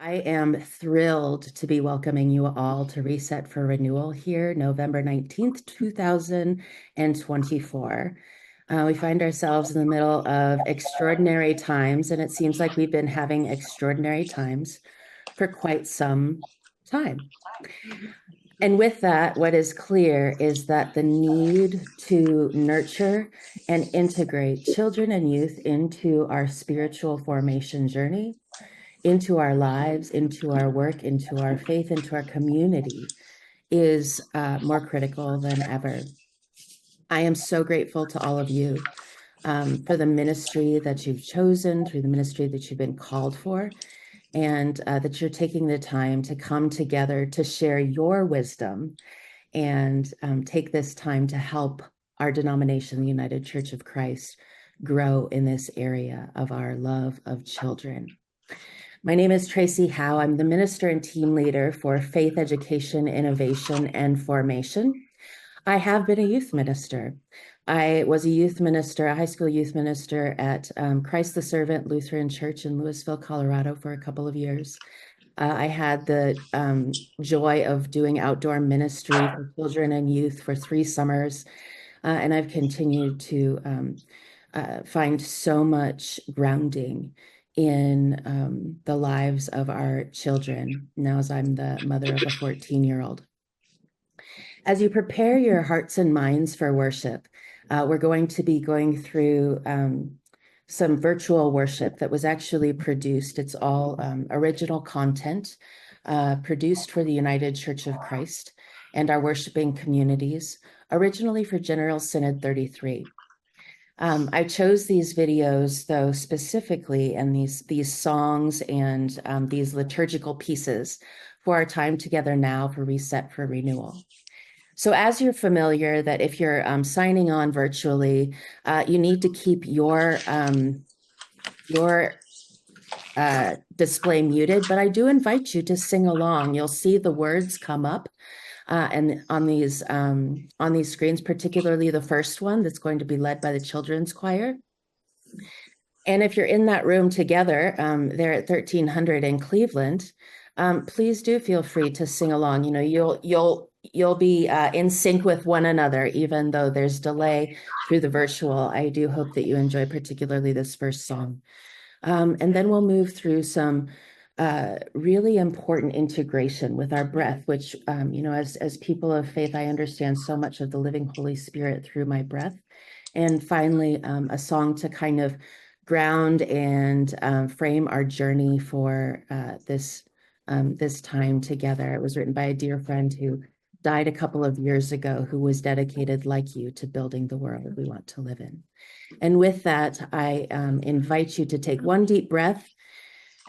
I am thrilled to be welcoming you all to Reset for Renewal here, November 19th, 2024. We find ourselves in the middle of extraordinary times, and it seems like we've been having extraordinary times for quite some time. And with that, what is clear is that the need to nurture and integrate children and youth into our spiritual formation journey, into our lives, into our work, into our faith, into our community is more critical than ever. I am so grateful to all of you for the ministry that you've chosen, through the ministry that you've been called for, and that you're taking the time to come together to share your wisdom and take this time to help our denomination, the United Church of Christ, grow in this area of our love of children. My name is Tracy Howe. I'm the minister and team leader for Faith Education, Innovation, and Formation. I have been a youth minister. I was a youth minister, a high school youth minister at Christ the Servant Lutheran Church in Louisville, Colorado for a couple of years. I had the joy of doing outdoor ministry for children and youth for 3 summers, and I've continued to find so much grounding in the lives of our children now as I'm the mother of a 14-year-old. As you prepare your hearts and minds for worship, we're going to be going through some virtual worship that was actually produced. It's all original content produced for the United Church of Christ and our worshiping communities, originally for General Synod 33. I chose these videos, though, specifically, and these songs and these liturgical pieces for our time together now for Reset for Renewal. So as you're familiar that if you're signing on virtually, you need to keep your display muted, but I do invite you to sing along. You'll see the words come up and on these screens, particularly the first one that's going to be led by the children's choir. And if you're in that room together there at 1300 in Cleveland, please do feel free to sing along. You know, you'll be in sync with one another, even though there's delay through the virtual. I do hope that you enjoy particularly this first song. And then we'll move through some really important integration with our breath, which, you know, as people of faith, I understand so much of the living Holy Spirit through my breath. And finally, a song to kind of ground and frame our journey for this time together. It was written by a dear friend who died a couple of years ago, who was dedicated, like you, to building the world we want to live in. And with that, I invite you to take one deep breath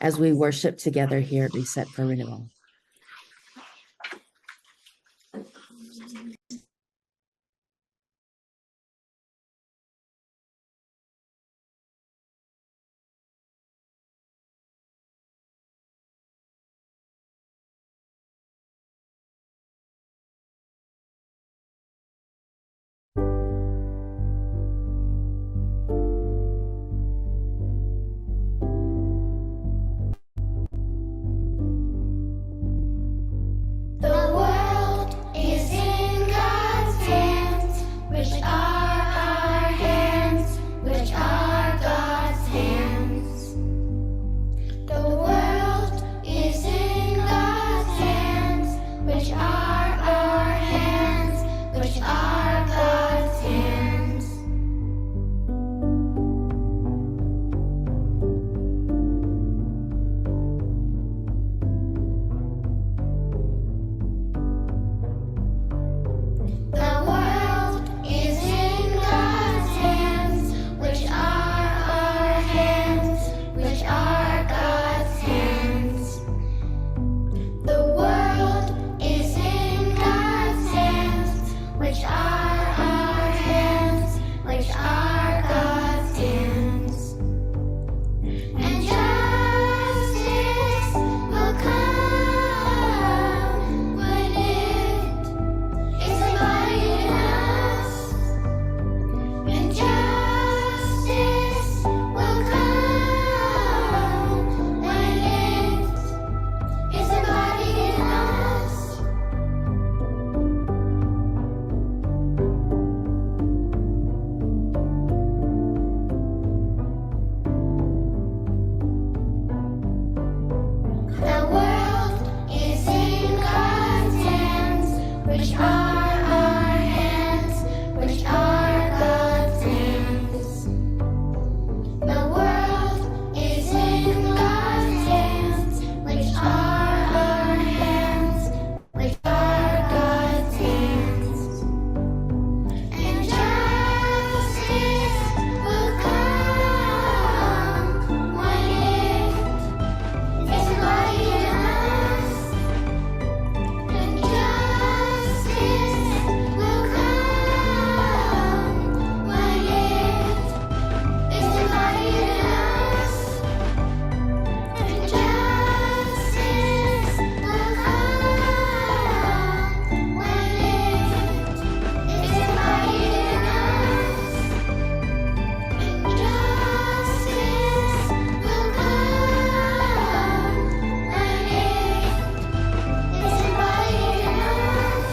as we worship together here at Reset for Renewal. which are our hands, which are God's hands. The world is in God's hands, which are our hands, which are God's hands. And justice will come when it is embodied in us. And justice will come when it is embodied in us. And justice will come when it is embodied in us. And justice will come when it is embodied in us.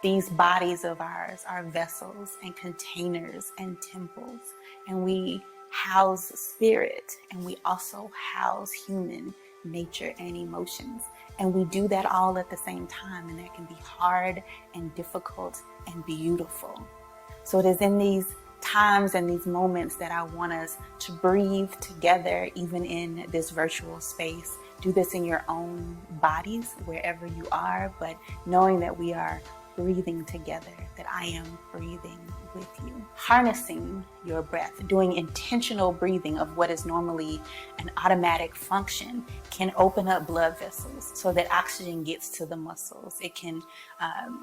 These bodies of ours are vessels and containers and temples, and we house spirit, and we also house human nature and emotions. And we do that all at the same time, and that can be hard and difficult and beautiful. So it is in these times and these moments that I want us to breathe together, even in this virtual space. Do this in your own bodies, wherever you are, but knowing that we are breathing together, that I am breathing with you. Harnessing your breath, doing intentional breathing of what is normally an automatic function, can open up blood vessels so that oxygen gets to the muscles. It can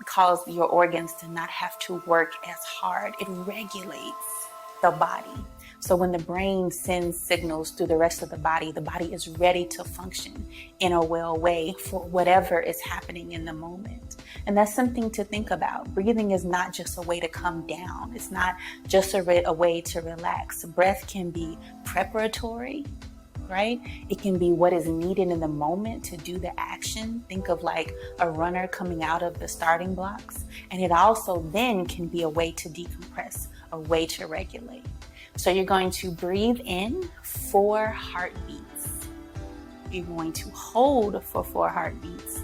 cause your organs to not have to work as hard. It regulates the body. So when the brain sends signals through the rest of the body is ready to function in a well way for whatever is happening in the moment. And that's something to think about. Breathing is not just a way to come down. It's not just a way to relax. Breath can be preparatory, right? It can be what is needed in the moment to do the action. Think of like a runner coming out of the starting blocks. And it also then can be a way to decompress, a way to regulate. So you're going to breathe in 4 heartbeats. You're going to hold for 4 heartbeats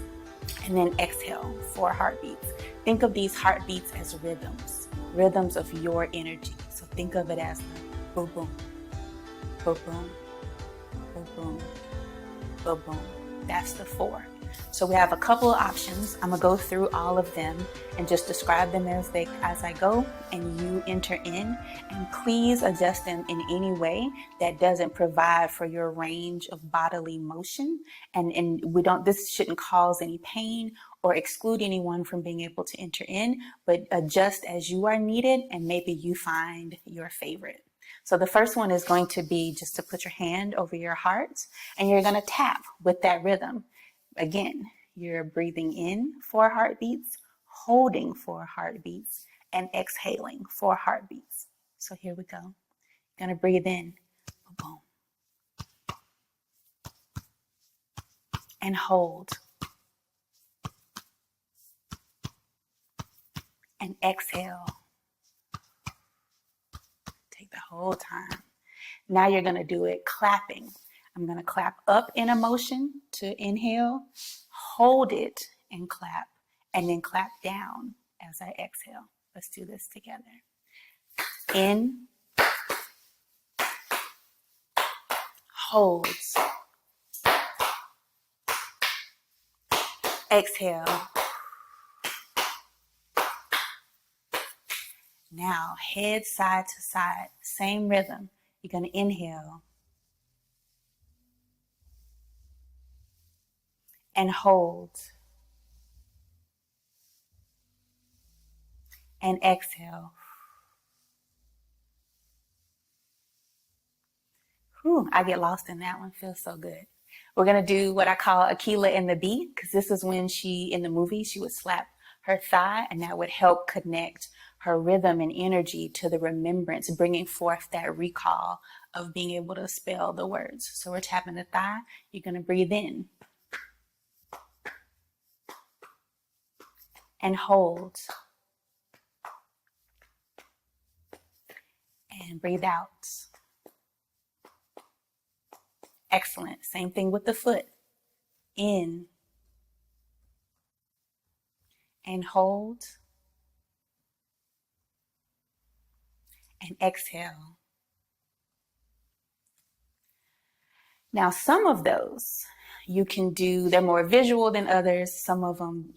and then exhale 4 heartbeats. Think of these heartbeats as rhythms of your energy. So think of it as the boom, boom, boom, boom, boom, boom, boom, boom. That's the 4. So we have a couple of options. I'm gonna go through all of them and just describe them as I go, and you enter in, and please adjust them in any way that doesn't provide for your range of bodily motion. And this shouldn't cause any pain or exclude anyone from being able to enter in, but adjust as you are needed, and maybe you find your favorite. So the first one is going to be just to put your hand over your heart, and you're gonna tap with that rhythm. Again, you're breathing in 4 heartbeats, holding 4 heartbeats, and exhaling 4 heartbeats. So here we go. You're gonna breathe in, boom, and hold, and exhale. Take the whole time. Now you're gonna do it clapping. I'm gonna clap up in a motion to inhale, hold it and clap, and then clap down as I exhale. Let's do this together. In, holds, exhale. Now head side to side, same rhythm. You're gonna inhale and hold and exhale. Whew, I get lost in that one. Feels so good. We're going to do what I call Aquila and the Bee, because this is when in the movie, she would slap her thigh, and that would help connect her rhythm and energy to the remembrance, bringing forth that recall of being able to spell the words. So we're tapping the thigh. You're going to breathe in and hold and breathe out. Excellent. Same thing with the foot. In and hold and exhale. Now, some of those you can do, they're more visual than others. Some of them,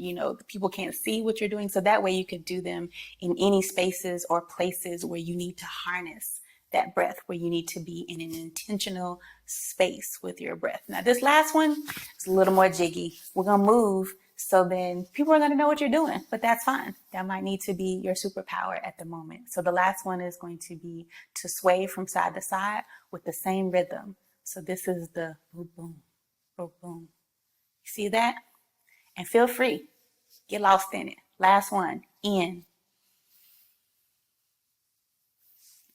people can't see what you're doing. So that way you could do them in any spaces or places where you need to harness that breath, where you need to be in an intentional space with your breath. Now, this last one is a little more jiggy. We're going to move, so then people are going to know what you're doing, but that's fine. That might need to be your superpower at the moment. So the last one is going to be to sway from side to side with the same rhythm. So this is the boom, boom, boom, boom. You see that? And feel free. Get lost in it. Last one. In.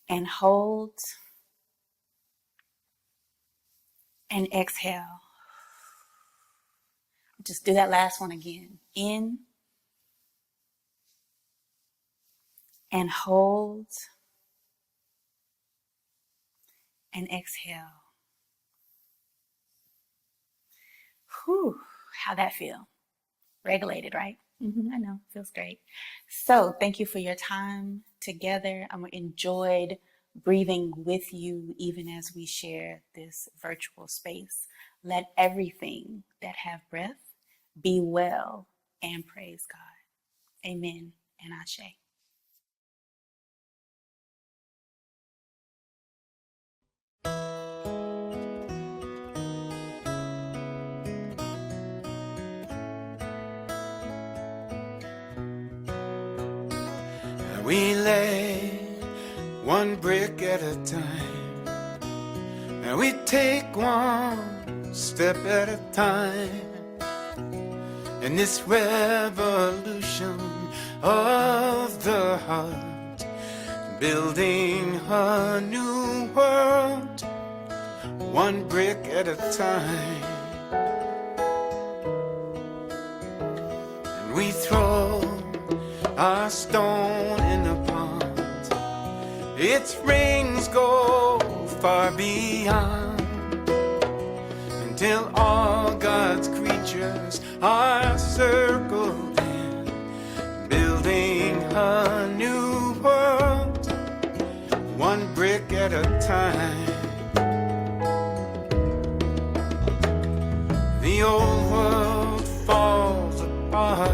And hold. And exhale. Just do that last one again. In. And hold. And exhale. Whew, how'd that feel? Regulated, right? I know, feels great. So thank you for your time together. I enjoyed breathing with you even as we share this virtual space. Let everything that have breath be well and praise God. Amen and Ashe. We lay one brick at a time, and we take one step at a time. In this revolution of the heart, building a new world, one brick at a time. And we throw our stone in the pond, its rings go far beyond, until all God's creatures are circled in, building a new world, one brick at a time. The old world falls apart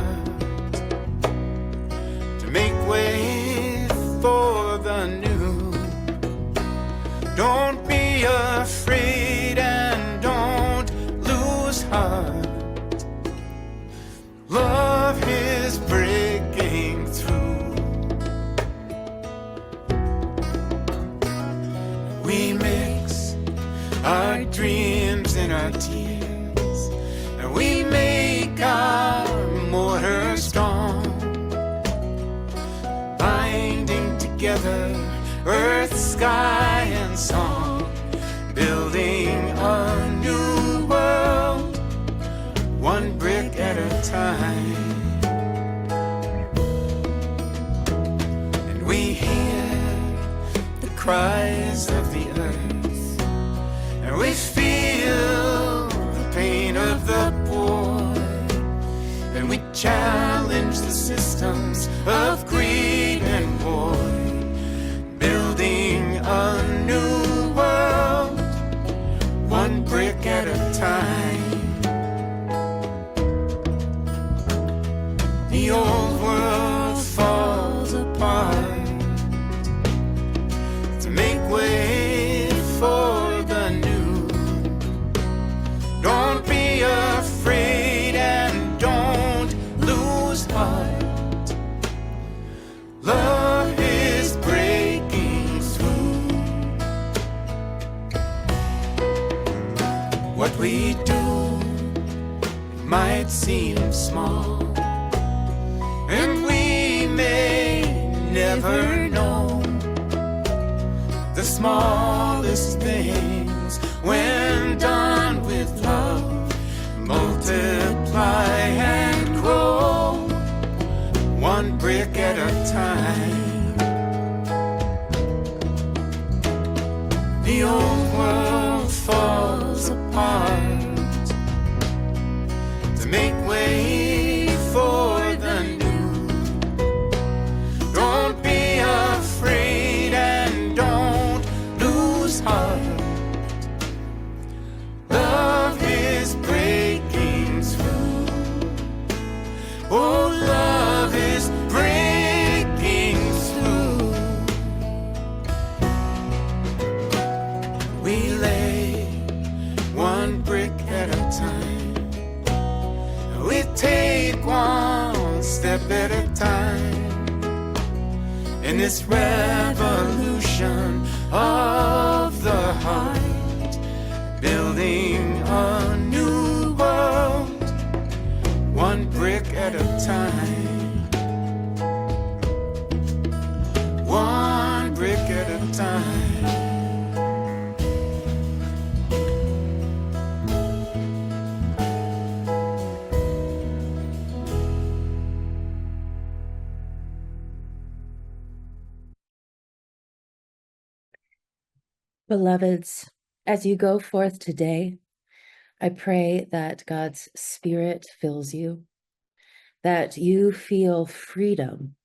to make way for the new. Don't be afraid and don't lose heart. Love is breaking through. We mix our dreams and our tears, and we make our mortar strong, binding together earth, sky, and song, building a new world, one brick at a time. And we hear the cries of the earth, and we feel the pain of the poor, and we challenge the systems of greed and war, building a new world, one brick at a time. The old world falls apart to make way for the new. Don't be afraid and don't lose heart. Love is breaking through. What we do might seem small, and we may never know the smallest things, when done with love, multiply and grow, one brick at a time. The old world falls apart to make way for the new. Don't be afraid and don't lose heart. Love is breaking through. Oh, love is breaking through. We lay one brick at a time. We take one step at a time in this revolution of the heart, building a new world, one brick at a time, one brick at a time. Beloveds, as you go forth today, I pray that God's Spirit fills you, that you feel freedom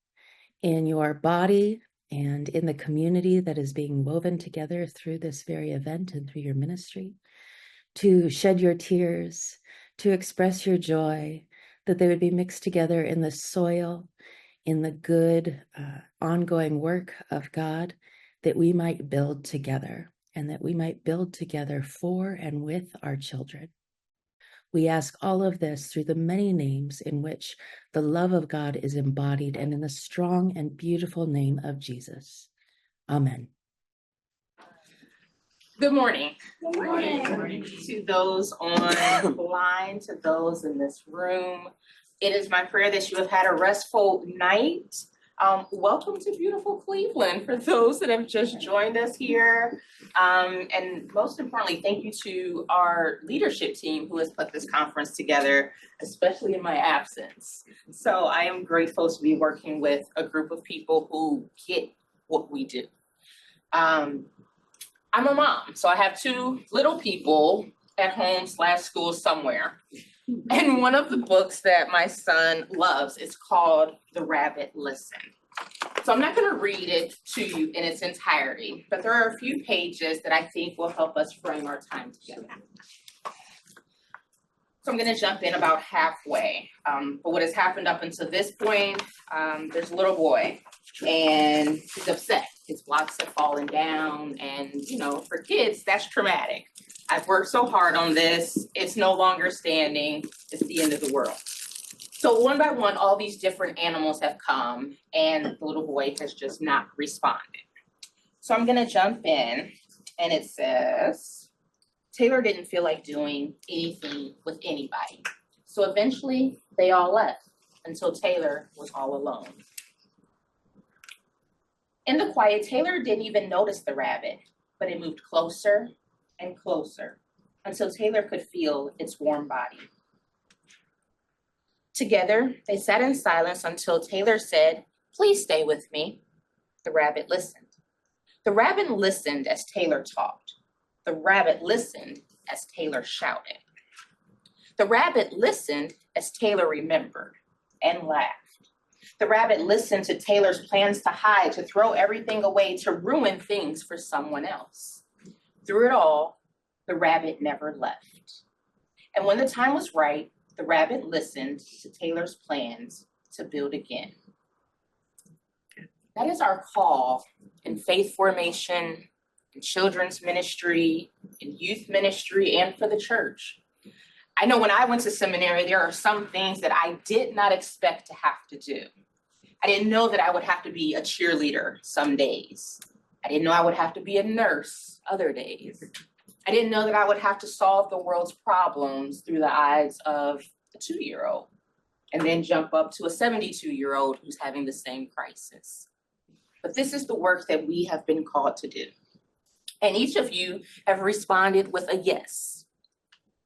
in your body and in the community that is being woven together through this very event and through your ministry, to shed your tears, to express your joy, that they would be mixed together in the soil, in the good, ongoing work of God, that we might build together, and that we might build together for and with our children. We ask all of this through the many names in which the love of God is embodied, and in the strong and beautiful name of Jesus. Amen. Good morning. Good morning. To those online, to those in this room. It is my prayer that you have had a restful night. Welcome to beautiful Cleveland for those that have just joined us here. And most importantly, thank you to our leadership team who has put this conference together, especially in my absence. So I am grateful to be working with a group of people who get what we do. I'm a mom, so I have two little people at home / school somewhere. And one of the books that my son loves is called The Rabbit Listened. So I'm not going to read it to you in its entirety, but there are a few pages that I think will help us frame our time together. So I'm going to jump in about halfway. But what has happened up until this point, there's a little boy, and he's upset. His blocks have fallen down, and for kids, that's traumatic. I've worked so hard on this. It's no longer standing. It's the end of the world. So one by one, all these different animals have come, and the little boy has just not responded. So I'm going to jump in, and it says, Taylor didn't feel like doing anything with anybody. So eventually, they all left until Taylor was all alone. In the quiet, Taylor didn't even notice the rabbit, but it moved closer and closer until Taylor could feel its warm body. Together, they sat in silence until Taylor said, "Please stay with me." The rabbit listened. The rabbit listened as Taylor talked. The rabbit listened as Taylor shouted. The rabbit listened as Taylor remembered and laughed. The rabbit listened to Taylor's plans to hide, to throw everything away, to ruin things for someone else. Through it all, the rabbit never left. And when the time was right, the rabbit listened to Taylor's plans to build again. That is our call in faith formation, in children's ministry, in youth ministry, and for the church. I know when I went to seminary, there are some things that I did not expect to have to do. I didn't know that I would have to be a cheerleader some days. I didn't know I would have to be a nurse other days. I didn't know that I would have to solve the world's problems through the eyes of a 2-year-old, and then jump up to a 72-year-old who's having the same crisis. But this is the work that we have been called to do. And each of you have responded with a yes.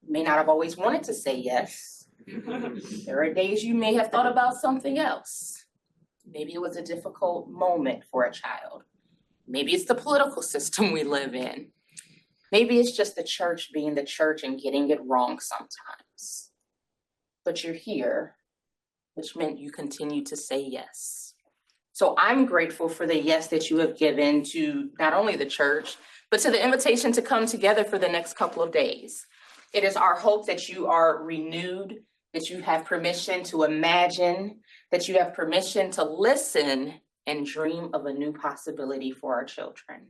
You may not have always wanted to say yes. There are days you may have thought about something else. Maybe it was a difficult moment for a child. Maybe it's the political system we live in. Maybe it's just the church being the church and getting it wrong sometimes. But you're here, which meant you continue to say yes. So I'm grateful for the yes that you have given to not only the church, but to the invitation to come together for the next couple of days. It is our hope that you are renewed, that you have permission to imagine, that you have permission to listen and dream of a new possibility for our children.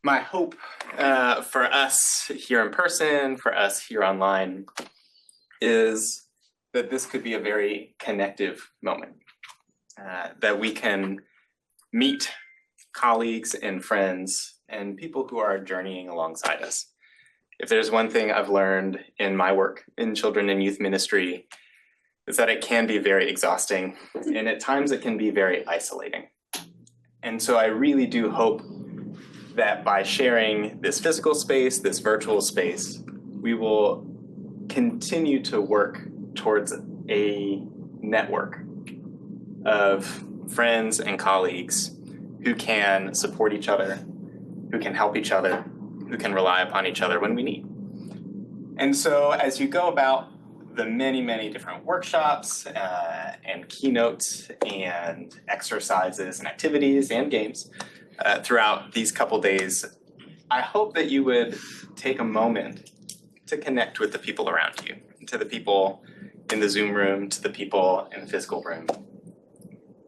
My hope for us here in person, for us here online, is that this could be a very connective moment, that we can meet colleagues and friends and people who are journeying alongside us. If there's one thing I've learned in my work in children and youth ministry, is that it can be very exhausting, and at times it can be very isolating. And so I really do hope that by sharing this physical space, this virtual space, we will continue to work towards a network of friends and colleagues who can support each other, who can help each other, who can rely upon each other when we need. And so as you go about the many, many different workshops and keynotes and exercises and activities and games throughout these couple days, I hope that you would take a moment to connect with the people around you, to the people in the Zoom room, to the people in the physical room,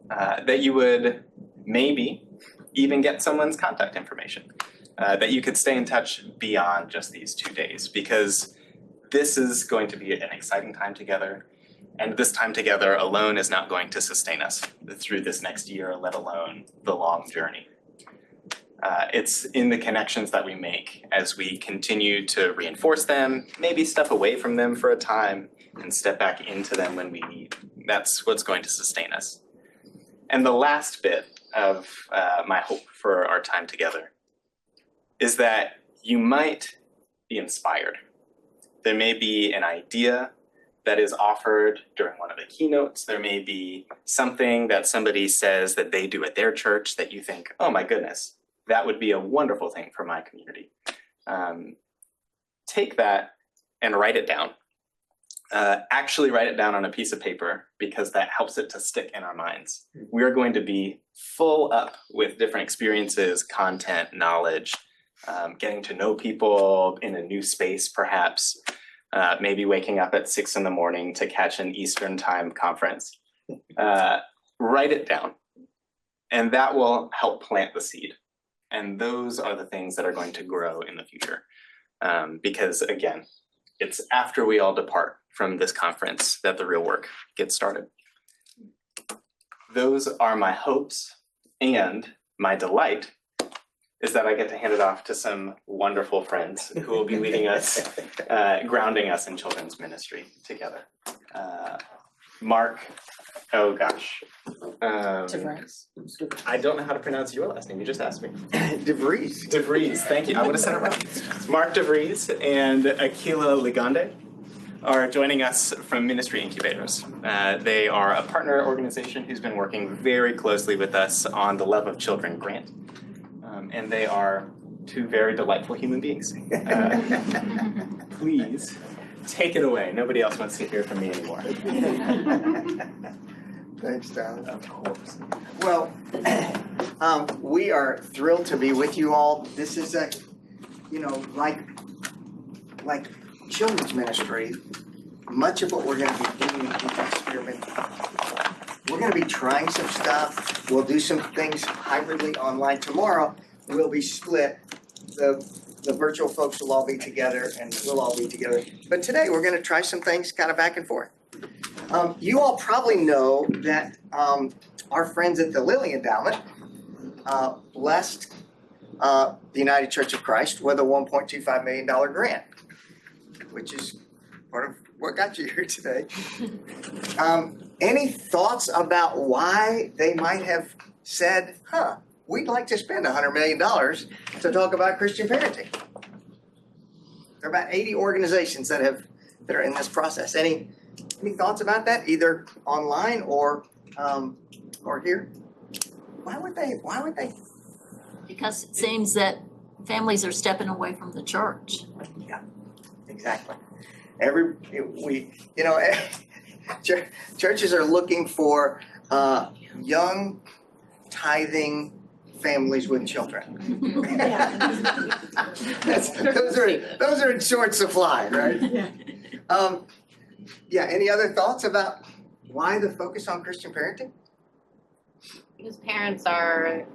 that you would maybe even get someone's contact information, that you could stay in touch beyond just these 2 days, because this is going to be an exciting time together. And this time together alone is not going to sustain us through this next year, let alone the long journey. It's in the connections that we make as we continue to reinforce them, maybe step away from them for a time and step back into them when we need. That's what's going to sustain us. And the last bit of my hope for our time together is that you might be inspired. There may be an idea that is offered during one of the keynotes. There may be something that somebody says that they do at their church that you think, oh my goodness, that would be a wonderful thing for my community. Take that and write it down. Actually write it down on a piece of paper, because that helps it to stick in our minds. We are going to be full up with different experiences, content, knowledge, getting to know people in a new space perhaps, maybe waking up at 6 a.m. to catch an Eastern time conference. Write it down, and that will help plant the seed. And those are the things that are going to grow in the future. Because again, it's after we all depart from this conference that the real work gets started. Those are my hopes, and my delight is that I get to hand it off to some wonderful friends who will be leading us, grounding us in children's ministry together. Mark, oh gosh. I don't know how to pronounce your last name, you just asked me. DeVries. DeVries, thank you, I would have said it right. Mark DeVries and Aquila Ligande are joining us from Ministry Incubators. They are a partner organization who's been working very closely with us on the Love of Children grant. And they are two very delightful human beings. Please take it away. Nobody else wants to hear from me anymore. Thanks, Tyler. Of course. Well, we are thrilled to be with you all. This is a, like children's ministry, much of what we're going to be doing in the experiment, we're going to be trying some stuff. We'll do some things hybridly online. Tomorrow, we'll be split. The virtual folks will all be together, and we'll all be together. But today, we're going to try some things kind of back and forth. You all probably know that our friends at the Lilly Endowment blessed the United Church of Christ with a $1.25 million grant, which is part of what got you here today. Any thoughts about why they might have said, we'd like to spend $100 million to talk about Christian parenting? There are about 80 organizations that are in this process. Any thoughts about that, either online or here? Why would they? Because it seems that families are stepping away from the church. Yeah, exactly. Churches are looking for young, tithing families with children. Those are in short supply, right? Any other thoughts about why the focus on Christian parenting? Because parents or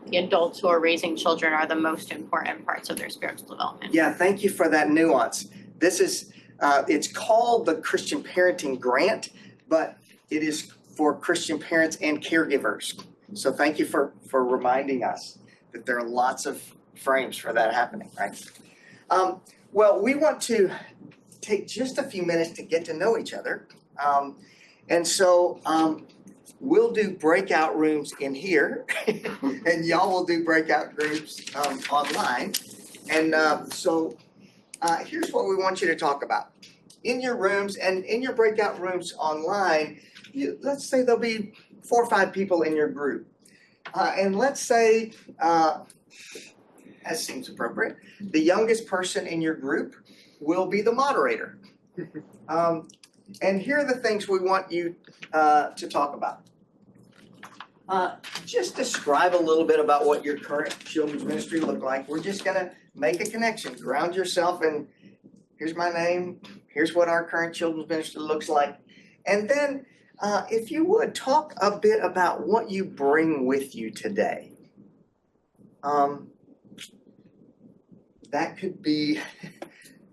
the adults who are raising children are the most important parts of their spiritual development. Yeah, thank you for that nuance. This is, it's called the Christian Parenting Grant, but it is for Christian parents and caregivers. So thank you for reminding us that there are lots of frames for that happening, right? Well, we want to take just a few minutes to get to know each other. And so we'll do breakout rooms in here, and y'all will do breakout rooms online. And so here's what we want you to talk about. In your rooms and in your breakout rooms online, let's say there'll be 4 or 5 people in your group. And let's say, as seems appropriate, the youngest person in your group will be the moderator. And here are the things we want you to talk about. Just describe a little bit about what your current children's ministry look like. We're just gonna make a connection, ground yourself in, here's my name, here's what our current children's ministry looks like. And then if you would, talk a bit about what you bring with you today. That could be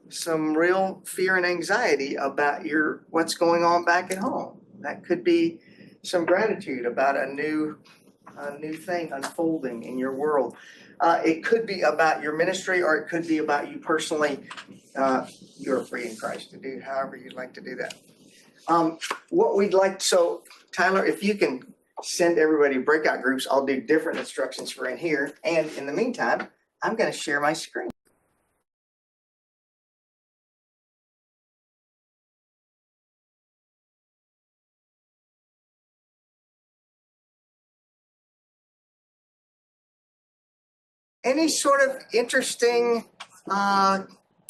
some real fear and anxiety about what's going on back at home. That could be some gratitude about a new thing unfolding in your world. It could be about your ministry, or it could be about you personally. You're free in Christ to do however you'd like to do that. So Tyler, if you can send everybody breakout groups, I'll do different instructions for in here. And in the meantime, I'm going to share my screen. Any sort of interesting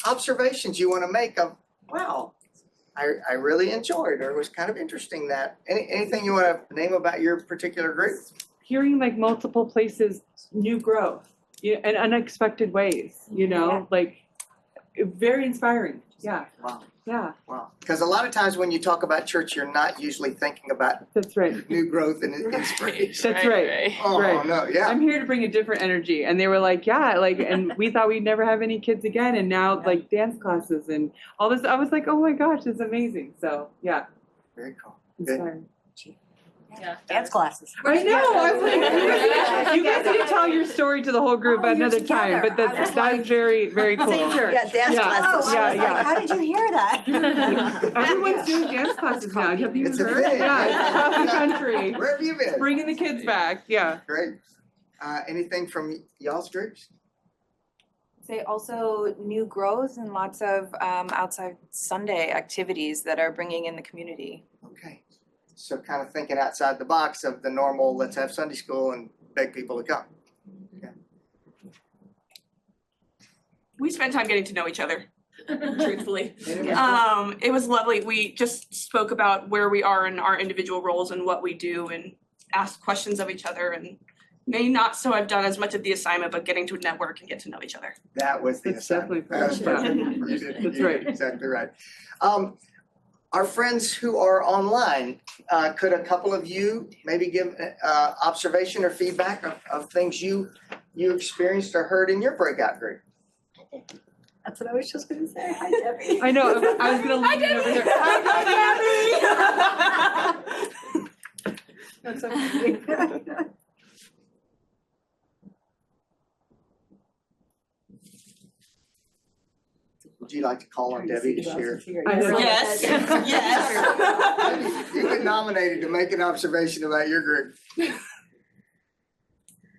observations you want to make of, wow, I really enjoyed, or it was kind of interesting that, anything you want to name about your particular group? Hearing like multiple places, new growth, in unexpected ways, like very inspiring. Yeah. Wow. Yeah. Wow. Because a lot of times when you talk about church, you're not usually thinking about That's right. new growth and inspiration. That's right. Oh, right. no, yeah. I'm here to bring a different energy. And they were like, and we thought we'd never have any kids again. And now like dance classes and all this, I was like, oh my gosh, it's amazing. So yeah. Very cool. Inspiring. Yeah. Dance classes. I know. I was like, you guys need to tell your story to the whole group another time. But that's very, very cool. Yeah, dance classes. How did you hear that? Everyone's doing dance classes now. Have you It's a heard? thing. Yeah, it's across the country. Where have you been? Bringing the kids back. Yeah. Great. Anything from y'all's groups? Say also new growth and lots of outside Sunday activities that are bringing in the community. Okay. So kind of thinking outside the box of the normal, let's have Sunday school and beg people to come. Yeah. We spent time getting to know each other, truthfully. It was lovely. We just spoke about where we are in our individual roles and what we do, and asked questions of each other, and may not so have done as much of the assignment, but getting to network and get to know each other. That was the That's assignment. definitely That was perfect. perfect. That's You're right. Exactly right. Our friends who are online, could a couple of you maybe give observation or feedback of things you experienced or heard in your breakout group? That's what I was just going to say. Hi, Debbie. I know. I was going to lean over here. Hi, Debbie. That's okay. Would you like to call on Debbie to share? Yes, yes. You've been nominated to make an observation about your group. I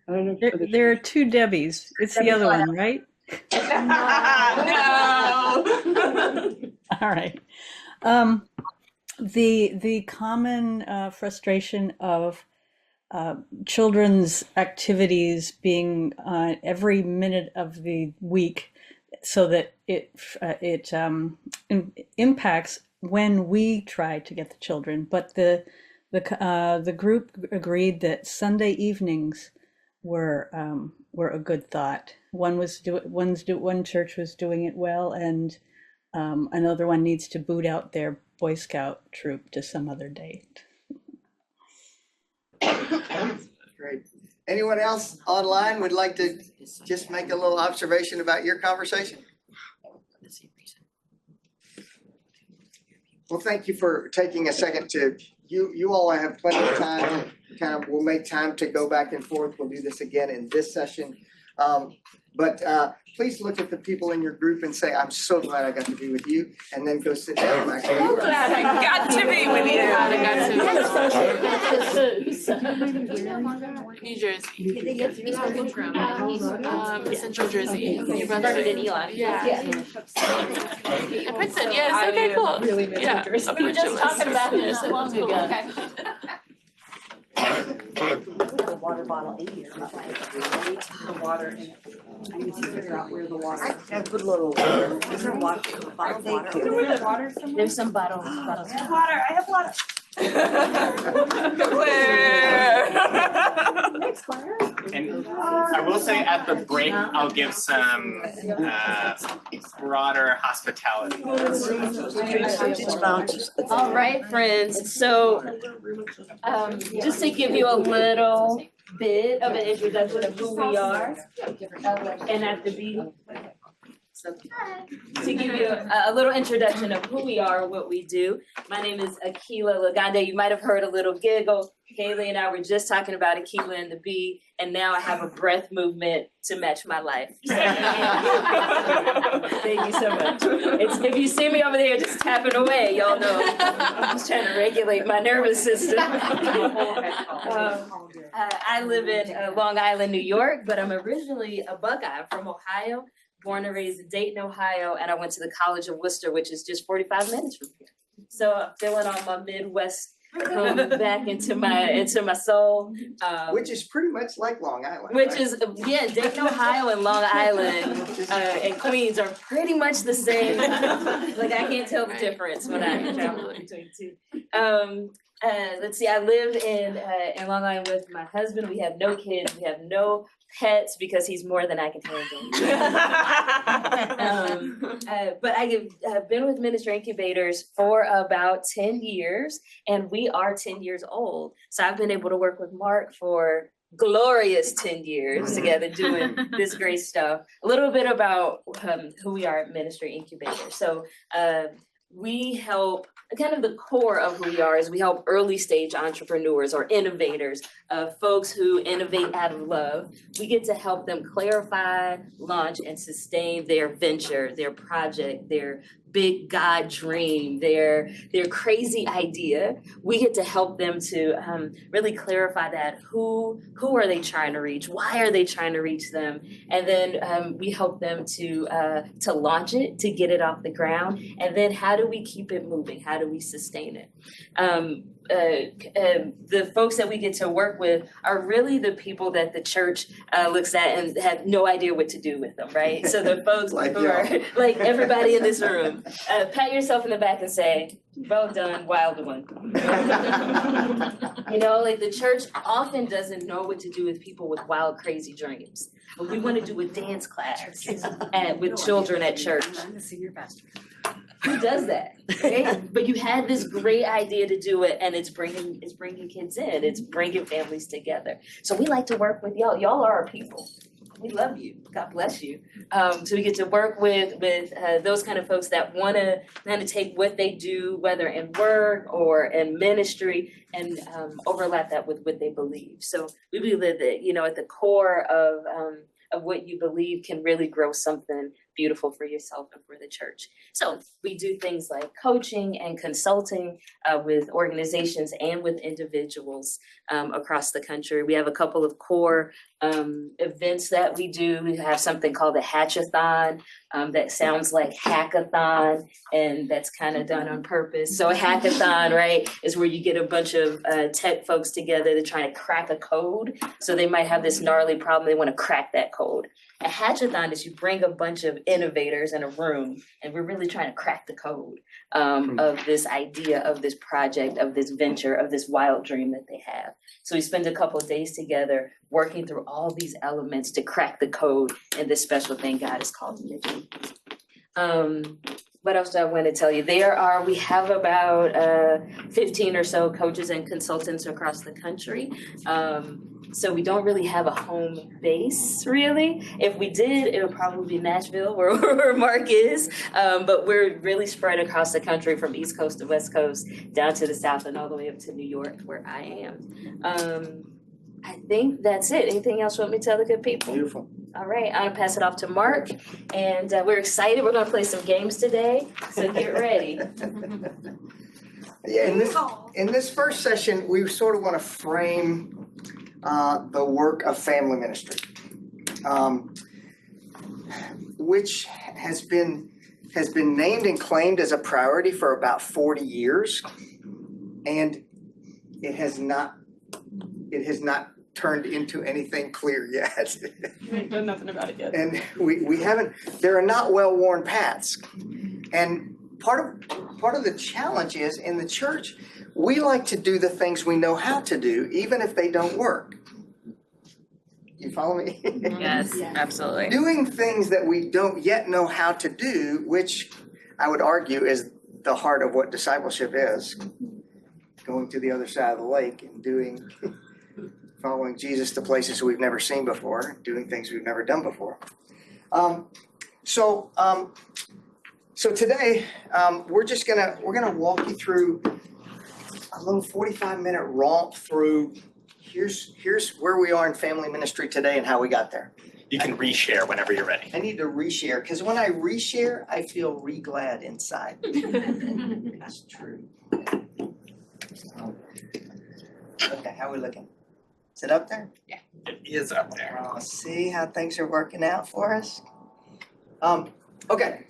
don't know. There are two Debbies. It's the other one, right? No. All right. The common frustration of children's activities being every minute of the week, so that it impacts when we try to get the children. But the group agreed that Sunday evenings were a good thought. One church was doing it well, and another one needs to boot out their Boy Scout troop to some other date. Great. Anyone else online would like to just make a little observation about your conversation? Well, thank you for taking a second to, you all have plenty of time, we'll make time to go back and forth. We'll do this again in this session. But please look at the people in your group and say, I'm so glad I got to be with you, and then go sit down back where you So were. glad I got to be with you. New Jersey. Central Jersey. Your brother in Eli. Yeah. And Princeton, yes, okay, cool. Yeah. We were just talking about this so long ago. Okay. A water bottle in here. The water in it. I need to figure out where the water. I have good little. Is there water? Bottled water? You know where the water's somewhere? There's some bottles. Water. I have water. And I will say at the break, I'll give some broader hospitality. All right, friends. So, just to give you a little bit of an introduction of who we are, and at the B. To give you a little introduction of who we are and what we do. My name is Akila Lagande. You might have heard a little giggle. Kaylee and I were just talking about Akila and the bee, and now I have a breath movement to match my life. So, thank you so much. If you see me over there just tapping away, y'all know I'm just trying to regulate my nervous system. I live in Long Island, New York, but I'm originally a Buckeye. I'm from Ohio. Born and raised in Dayton, Ohio, and I went to the College of Worcester, which is just 45 minutes from here. So I'm feeling all my Midwest coming back into my soul. Which is pretty much like Long Island. Which right? is, yeah, Dayton, Ohio and Long Island and Queens are pretty much the same. Like I can't tell the difference when I travel between two. Let's see, I live in Long Island with my husband. We have no kids, we have no pets because he's more than I can handle. But I have been with Ministry Incubators for about 10 years, and we are 10 years old. So I've been able to work with Mark for glorious 10 years together doing this great stuff. A little bit about who we are at Ministry Incubator. So we help, kind of the core of who we are is we help early stage entrepreneurs or innovators, folks who innovate out of love. We get to help them clarify, launch, and sustain their venture, their project, their big God dream, their crazy idea. We get to help them to really clarify that. Who are they trying to reach? Why are they trying to reach them? And then we help them to launch it, to get it off the ground. And then how do we keep it moving? How do we sustain it? The folks that we get to work with are really the people that the church looks at and have no idea what to do with them, right? So the folks who are like everybody in this room, pat yourself in the back and say, well done, wild one. You know, like the church often doesn't know what to do with people with wild, crazy dreams. But we want to do a dance class with children at church. I'm the senior pastor. Who does that? Right? But you had this great idea to do it, and it's bringing kids in. It's bringing families together. So we like to work with y'all. Y'all are our people. We love you. God bless you. So we get to work with those kind of folks that want to kind of take what they do, whether in work or in ministry, and overlap that with what they believe. So we believe that, you know, at the core of what you believe can really grow something beautiful for yourself and for the church. So we do things like coaching and consulting with organizations and with individuals across the country. We have a couple of core events that we do. We have something called the Hatchathon that sounds like hackathon, and that's kind of done on purpose. So a hackathon, right, is where you get a bunch of tech folks together to try to crack a code. So they might have this gnarly problem, they want to crack that code. A hatchathon is you bring a bunch of innovators in a room, and we're really trying to crack the code of this idea, of this project, of this venture, of this wild dream that they have. So we spend a couple of days together working through all these elements to crack the code in this special thing God has called me to do. What else do I want to tell you? We have about 15 or so coaches and consultants across the country. So we don't really have a home base, really. If we did, it would probably be Nashville, where Mark is. But we're really spread across the country from East Coast to West Coast, down to the South, and all the way up to New York, where I am. I think that's it. Anything else you want me to tell the good people? Beautiful. All right, I'm gonna pass it off to Mark, and we're excited. We're gonna play some games today, so get ready. Yeah, in this first session, we sort of want to frame the work of family ministry, which has been named and claimed as a priority for about 40 years, and it has not turned into anything clear yet. We ain't done nothing about it yet. And we haven't, there are not well-worn paths. And part of the challenge is, in the church, we like to do the things we know how to do, even if they don't work. You follow me? Yes, absolutely. Doing things that we don't yet know how to do, which I would argue is the heart of what discipleship is. Going to the other side of the lake and following Jesus to places we've never seen before, doing things we've never done before. So today we're gonna walk you through a little 45-minute romp through here's where we are in family ministry today and how we got there. You can reshare whenever you're ready. I need to reshare, because when I reshare, I feel glad inside. That's true. Okay, how are we looking? Is it up there? Yeah. It is up there. Oh, see how things are working out for us? Okay,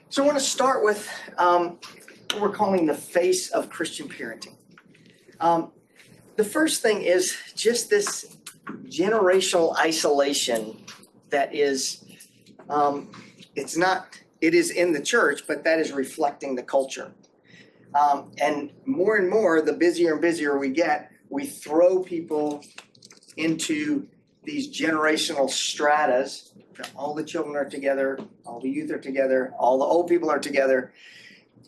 so I want to start with what we're calling the face of Christian parenting. The first thing is just this generational isolation that is, it is in the church, but that is reflecting the culture. And more, the busier and busier we get, we throw people into these generational stratas. All the children are together, all the youth are together, all the old people are together.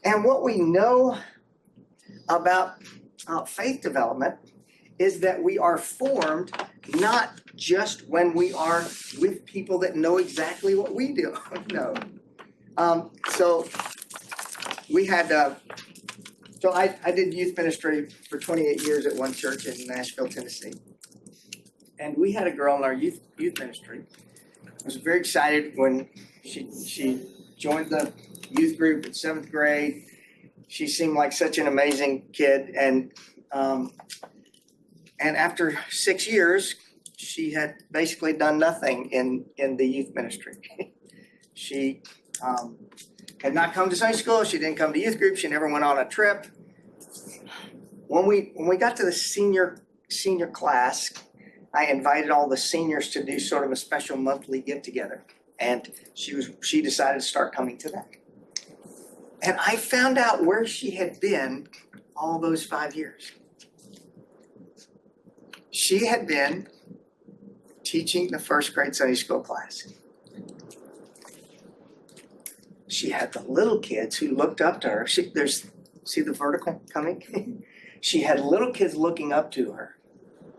And what we know about faith development is that we are formed not just when we are with people that know exactly what we do know. So we had, I did youth ministry for 28 years at one church in Nashville, Tennessee. And we had a girl in our youth ministry. I was very excited when she joined the youth group in 7th grade. She seemed like such an amazing kid. And after 6 years, she had basically done nothing in the youth ministry. She had not come to Sunday school. She didn't come to youth group. She never went on a trip. When we got to the senior class, I invited all the seniors to do sort of a special monthly get together, and she decided to start coming to that. And I found out where she had been all those 5 years. She had been teaching the 1st grade Sunday school class. She had the little kids who looked up to her. See the vertical coming? She had little kids looking up to her.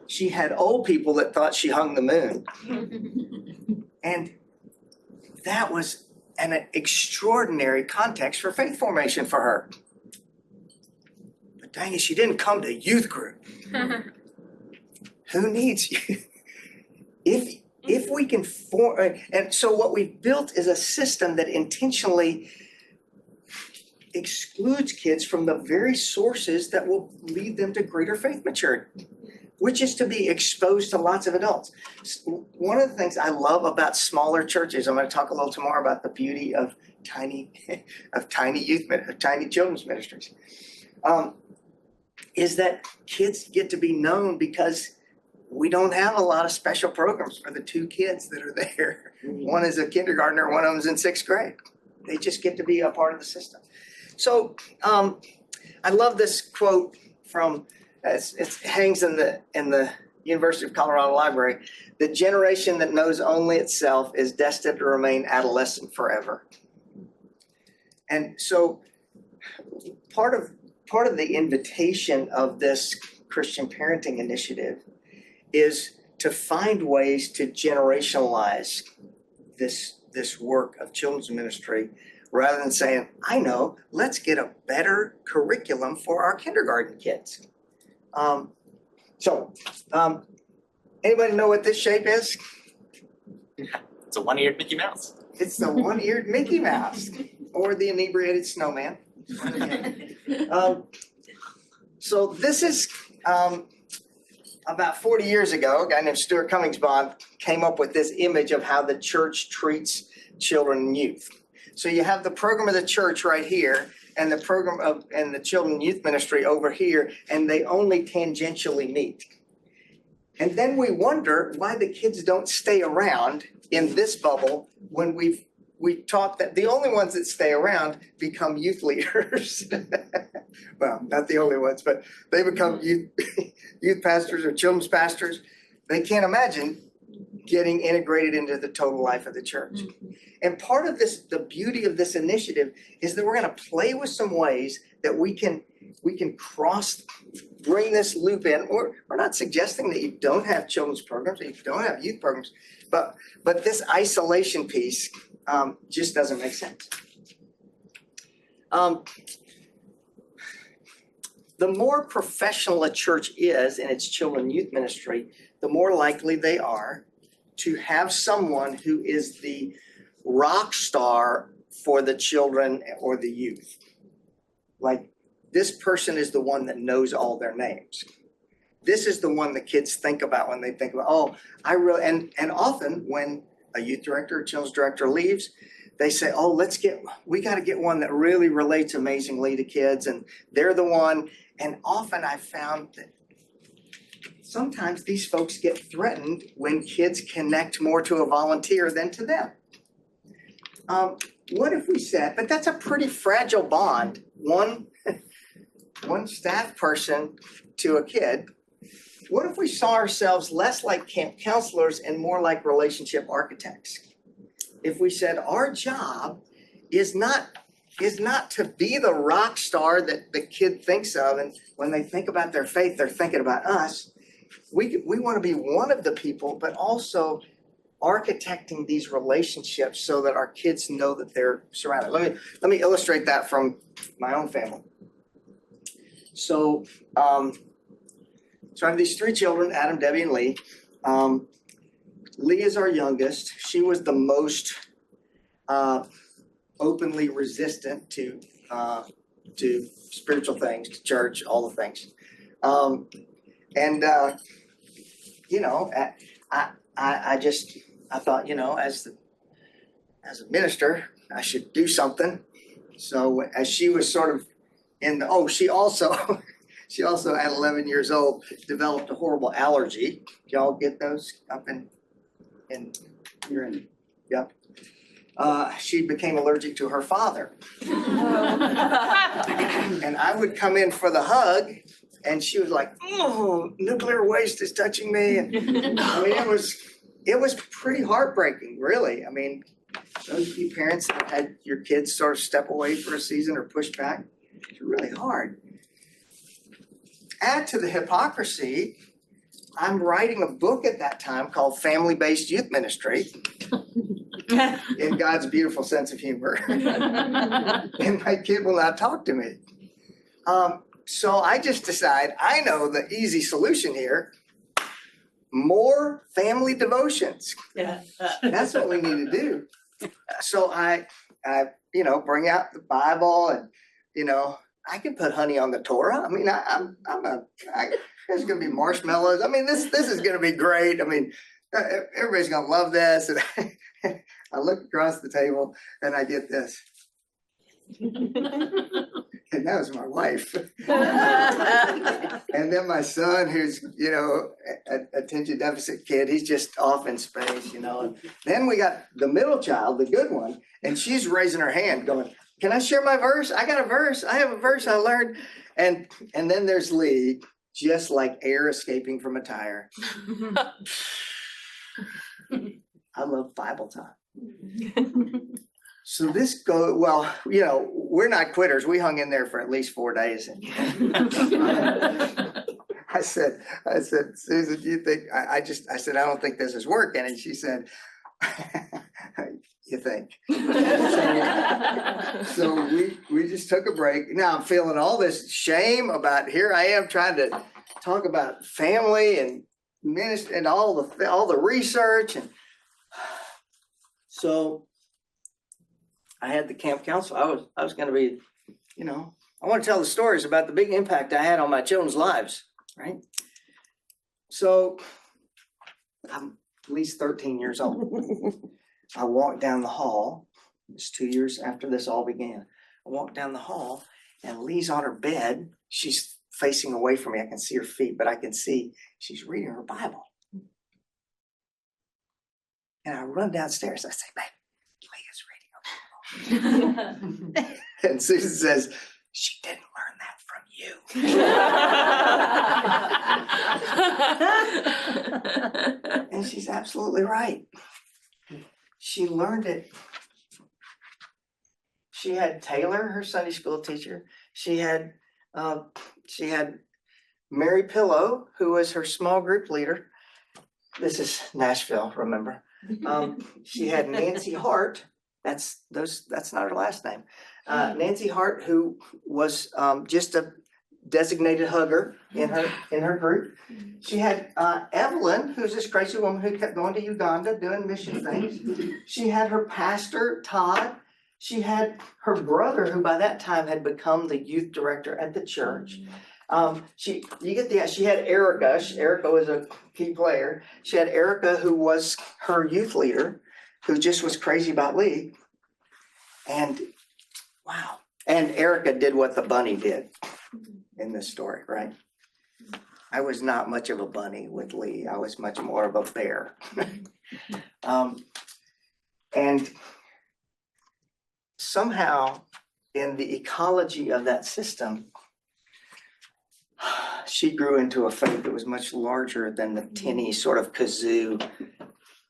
She had old people that thought she hung the moon. And that was an extraordinary context for faith formation for her. But dang it, she didn't come to youth group. Who needs you? If we can form, and so what we've built is a system that intentionally excludes kids from the very sources that will lead them to greater faith maturity, which is to be exposed to lots of adults. One of the things I love about smaller churches, I'm going to talk a little tomorrow about the beauty of tiny children's ministries, is that kids get to be known because we don't have a lot of special programs for the two kids that are there. One is a kindergartner, one of them's in 6th grade. They just get to be a part of the system. So I love this quote from, it hangs in the University of Colorado Library. The generation that knows only itself is destined to remain adolescent forever. And so part of the invitation of this Christian parenting initiative is to find ways to generationalize this work of children's ministry, rather than saying, I know, let's get a better curriculum for our kindergarten kids. Anybody know what this shape is? It's a one-eared Mickey Mouse. It's the one-eared Mickey Mouse, or the inebriated snowman. So this is about 40 years ago, a guy named Stuart Cummings-Bond came up with this image of how the church treats children and youth. So you have the program of the church right here, and the program and the children and youth ministry over here, and they only tangentially meet. And then we wonder why the kids don't stay around in this bubble when we taught that the only ones that stay around become youth leaders. Well, not the only ones, but they become youth pastors or children's pastors. They can't imagine getting integrated into the total life of the church. And part of this, the beauty of this initiative, is that we're going to play with some ways that we can bring this loop in. We're not suggesting that you don't have children's programs, that you don't have youth programs, but this isolation piece just doesn't make sense. The more professional a church is in its children and youth ministry, the more likely they are to have someone who is the rock star for the children or the youth. Like, this person is the one that knows all their names. This is the one the kids think about when they think about, oh, I really, and often when a youth director or children's director leaves, they say, oh, we got to get one that really relates amazingly to kids, and they're the one. And often I've found that sometimes these folks get threatened when kids connect more to a volunteer than to them. What if we said, but that's a pretty fragile bond, one staff person to a kid. What if we saw ourselves less like camp counselors and more like relationship architects? If we said our job is not to be the rock star that the kid thinks of, and when they think about their faith, they're thinking about us. We want to be one of the people, but also architecting these relationships so that our kids know that they're surrounded. Let me illustrate that from my own family. So I have these 3 children, Adam, Debbie, and Lee. Lee is our youngest. She was the most openly resistant to spiritual things, to church, all the things. I thought, as a minister, I should do something. So as she was sort of she also at 11 years old developed a horrible allergy. Did y'all get those up in you're in? Yep. She became allergic to her father. And I would come in for the hug, and she was like, oh, nuclear waste is touching me. And I mean, it was pretty heartbreaking, really. I mean, those of you parents that had your kids sort of step away for a season or push back, it's really hard. Add to the hypocrisy, I'm writing a book at that time called Family-Based Youth Ministry, in God's beautiful sense of humor. And my kid will not talk to me. So I just decide, I know the easy solution here. more family devotions. That's what we need to do. So I bring out the Bible, and, I can put honey on the Torah. I mean, there's gonna be marshmallows. I mean, this is gonna be great. I mean, everybody's gonna love this. And I look across the table and I get this. And that was my wife. And then my son, who's, attention deficit kid, he's just off in space, And then we got the middle child, the good one, and she's raising her hand going, can I share my verse? I got a verse. I have a verse I learned. And then there's Lee, just like air escaping from a tire. I love Bible time. So we're not quitters. We hung in there for at least 4 days. I said, Susan, do you think, I said, I don't think this is working. And she said, you think? So we just took a break. Now I'm feeling all this shame about, here I am trying to talk about family and ministry and all the research. And so I had the camp council. I was going to be, I want to tell the stories about the big impact I had on my children's lives, right? So I'm at least 13 years old. I walked down the hall. It was 2 years after this all began. I walked down the hall and Lee's on her bed. She's facing away from me. I can see her feet, but I can see she's reading her Bible. And I run downstairs. I say, babe, Leah's reading her Bible. And Susan says, she didn't learn that from you. And she's absolutely right. She learned it. She had Taylor, her Sunday school teacher. She had Mary Pillow, who was her small group leader. This is Nashville, remember? She had Nancy Hart. That's not her last name. Nancy Hart, who was just a designated hugger in her group. She had Evelyn, who's this crazy woman who kept going to Uganda doing mission things. She had her pastor, Todd. She had her brother, who by that time had become the youth director at the church. She had Erica. Erica was a key player. She had Erica, who was her youth leader, who just was crazy about Lee. And wow. And Erica did what the bunny did in this story, right? I was not much of a bunny with Lee. I was much more of a bear. And somehow in the ecology of that system, she grew into a faith that was much larger than the tinny sort of kazoo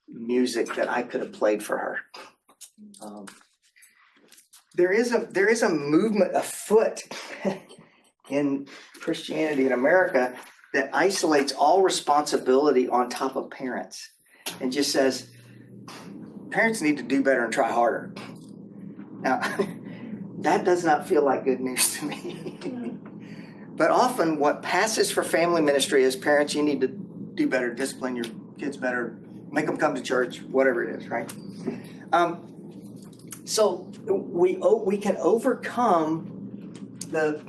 music that I could have played for her. There is a movement afoot in Christianity in America that isolates all responsibility on top of parents and just says, parents need to do better and try harder. Now, that does not feel like good news to me. But often what passes for family ministry is, parents, you need to do better, discipline your kids better, make them come to church, whatever it is, right? So we can overcome the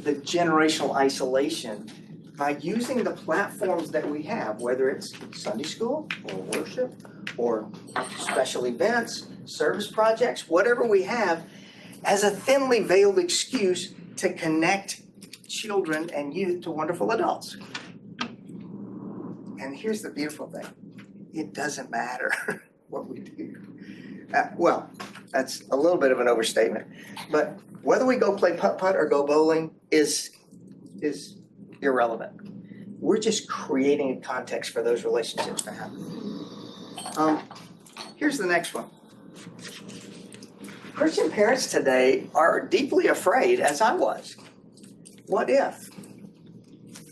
generational isolation by using the platforms that we have, whether it's Sunday school or worship or special events, service projects, whatever we have, as a thinly veiled excuse to connect children and youth to wonderful adults. And here's the beautiful thing. It doesn't matter what we do. Well, that's a little bit of an overstatement, but whether we go play putt-putt or go bowling is irrelevant. We're just creating a context for those relationships to happen. Here's the next one. Christian parents today are deeply afraid, as I was. What if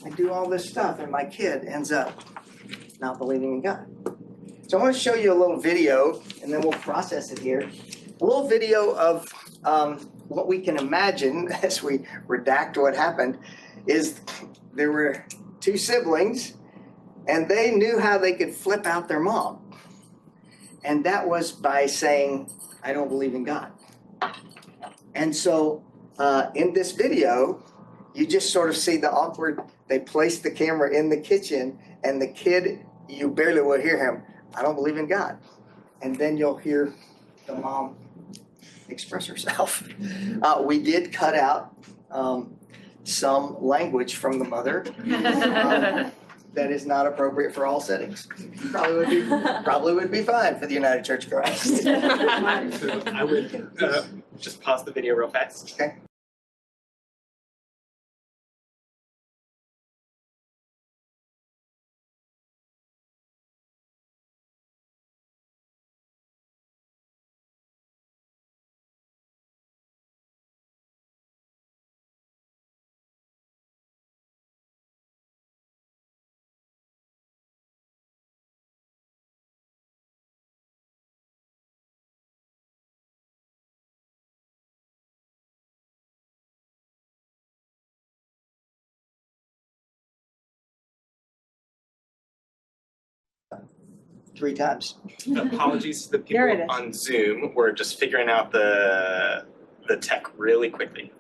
I do all this stuff and my kid ends up not believing in God? So I want to show you a little video, and then we'll process it here. A little video of what we can imagine as we redact what happened is there were two siblings, And they knew how they could flip out their mom. And that was by saying, I don't believe in God. And so in this video, you just sort of see the awkward, they placed the camera in the kitchen and the kid, you barely will hear him, I don't believe in God. And then you'll hear the mom express herself. We did cut out some language from the mother that is not appropriate for all settings. Probably would be fine for the United Church of Christ. So I would just pause the video real fast. Okay. Three times. Apologies to the There it people is. on Zoom. We're just figuring out the tech really quickly.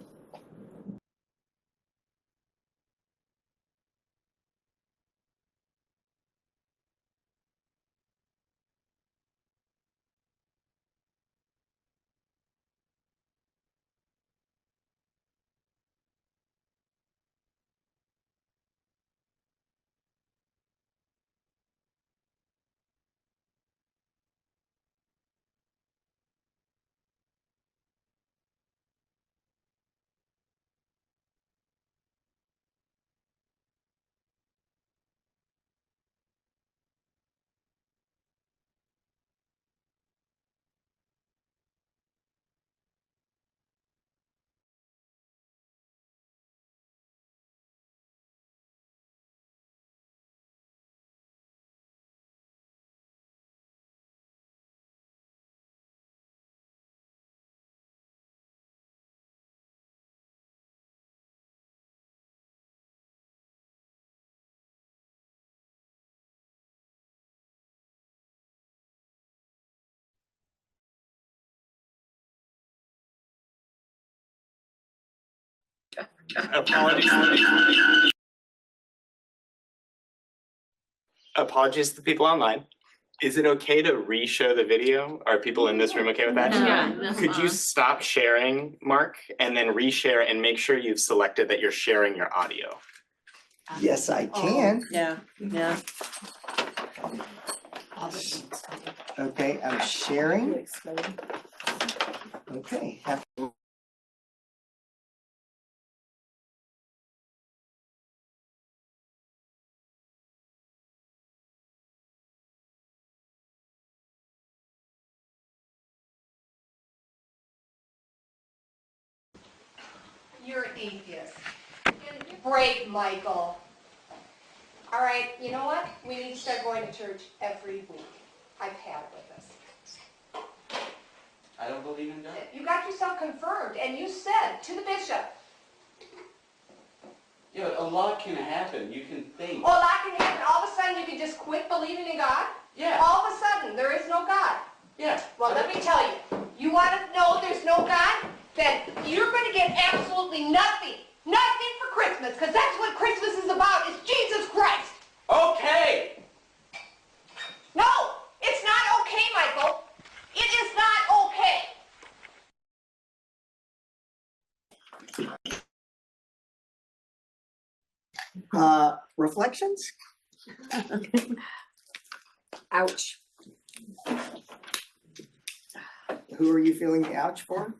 Apologies to the people online. Is it okay to re-show the video? Are people in this room okay with that? Yeah, that's Could you fine. stop sharing, Mark, and then re-share and make sure you've selected that you're sharing your audio? Yes, I can. Yeah, yeah. Okay, I'm sharing. Okay. You're an atheist. Break, Michael. All right, you know what? We need to start going to church every week. I've had it with us. I don't believe in God. You got yourself confirmed, and you said to the bishop, Yeah, but a lot can happen. You can think. oh, a lot can happen. All of a sudden, you can just quit believing in God? Yeah. All of a sudden, there is no God. Yeah. Well, let me tell you, you want to know there's no God? Then you're going to get absolutely nothing. Nothing for Christmas, because that's what Christmas is about, is Jesus Christ. Okay. No, it's not okay, Michael. It is not okay. Reflections? Ouch. Who are you feeling the ouch for?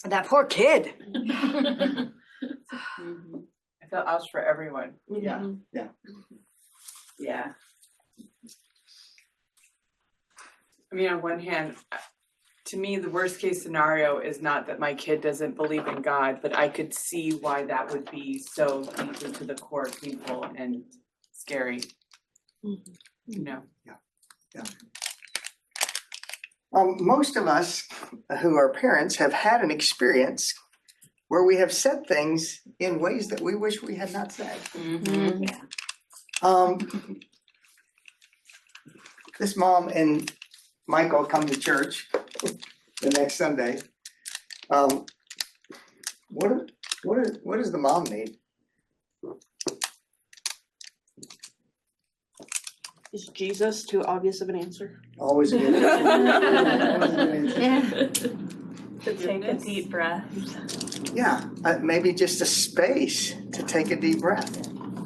That poor kid. I feel ouch for everyone. Yeah, yeah. Yeah. I mean, on one hand, to me, the worst case scenario is not that my kid doesn't believe in God, but I could see why that would be so deeply to the core painful and scary. You know. Yeah. Most of us who are parents have had an experience where we have said things in ways that we wish we had not said. this mom and Michael come to church the next Sunday. What does the mom need? Is Jesus too obvious of an answer? Always a good answer. To take a deep breath. Yeah, maybe just a space to take a deep breath.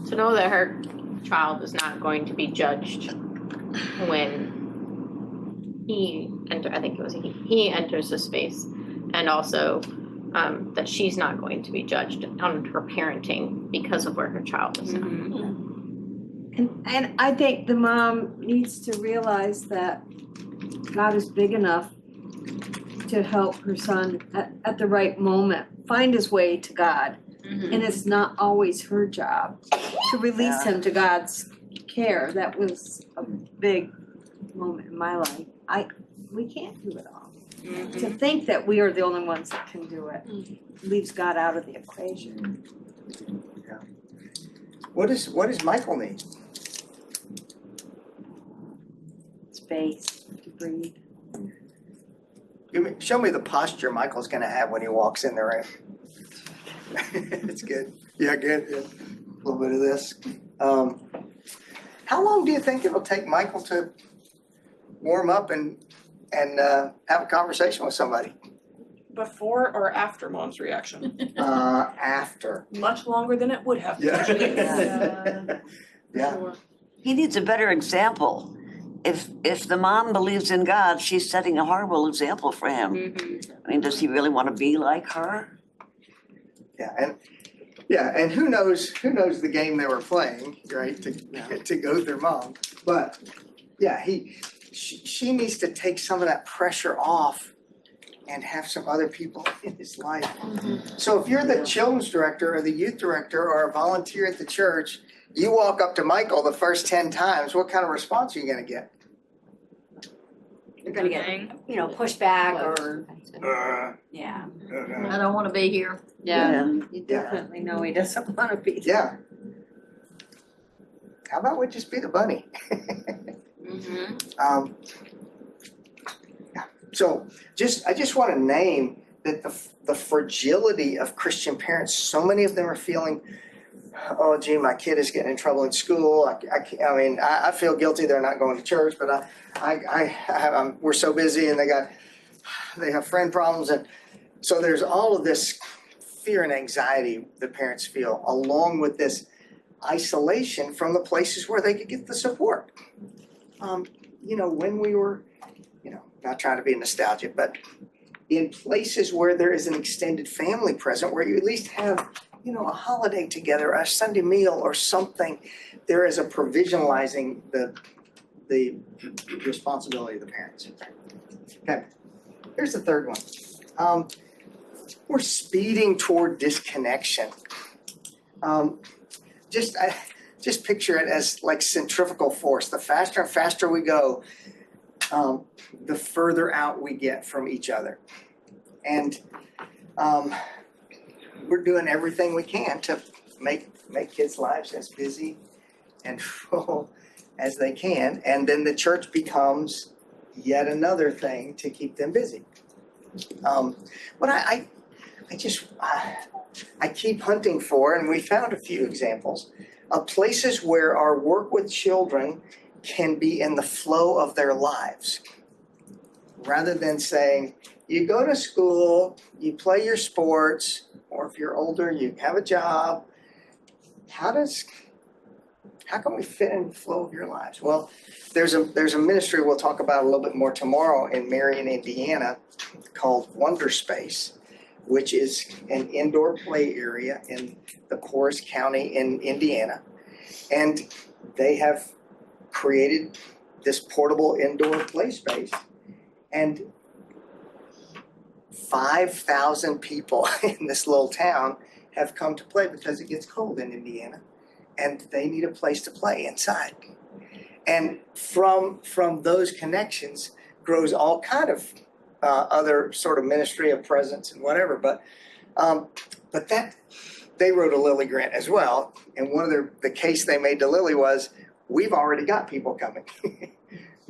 To know that her child is not going to be judged when he enters the space, and also that she's not going to be judged on her parenting because of where her child is now. And I think the mom needs to realize that God is big enough to help her son at the right moment find his way to God. And it's not always her job to release him to God's care. That was a big moment in my life. We can't do it all. To think that we are the only ones that can do it leaves God out of the equation. Yeah. What does Michael need? Space to breathe. Show me the posture Michael's gonna have when he walks in the room. It's good. Yeah, good. Yeah. A little bit of this. How long do you think it'll take Michael to warm up and have a conversation with somebody? Before or after mom's reaction? After. Much longer than it would have. Yeah. Yeah. He needs a better example. If the mom believes in God, she's setting a horrible example for him. I mean, does he really want to be like her? Yeah, and who knows the game they were playing, right? To go through mom. But yeah, she needs to take some of that pressure off and have some other people in his life. So if you're the children's director or the youth director or a volunteer at the church, you walk up to Michael the first 10 times, what kind of response are you gonna get? You're gonna get, pushback or, yeah. I don't want to be here. You definitely know he doesn't wanna be. Yeah. How about we just be the bunny? So I just want to name that the fragility of Christian parents, so many of them are feeling, oh gee, my kid is getting in trouble in school. I feel guilty they're not going to church, but we're so busy and they have friend problems, and so there's all of this fear and anxiety that parents feel, along with this isolation from the places where they could get the support. When we were, not trying to be nostalgic, but in places where there is an extended family present, where you at least have, a holiday together, a Sunday meal or something, there is a provisionalizing the responsibility of the parents. Okay, here's the third one. We're speeding toward disconnection. Just picture it as like centrifugal force. The faster and faster we go, the further out we get from each other. And we're doing everything we can to make kids' lives as busy and full as they can. And then the church becomes yet another thing to keep them busy. But I keep hunting for, and we found a few examples, of places where our work with children can be in the flow of their lives. Rather than saying, you go to school, you play your sports, or if you're older, you have a job. How can we fit in the flow of your lives? Well, there's a ministry we'll talk about a little bit more tomorrow in Marion, Indiana, called Wonder Space, which is an indoor play area in the poorest county in Indiana. And they have created this portable indoor play space. And 5,000 people in this little town have come to play because it gets cold in Indiana and they need a place to play inside. And from those connections grows all kind of other sort of ministry of presence and whatever. But that they wrote a Lilly grant as well. And one of the case they made to Lilly was, we've already got people coming.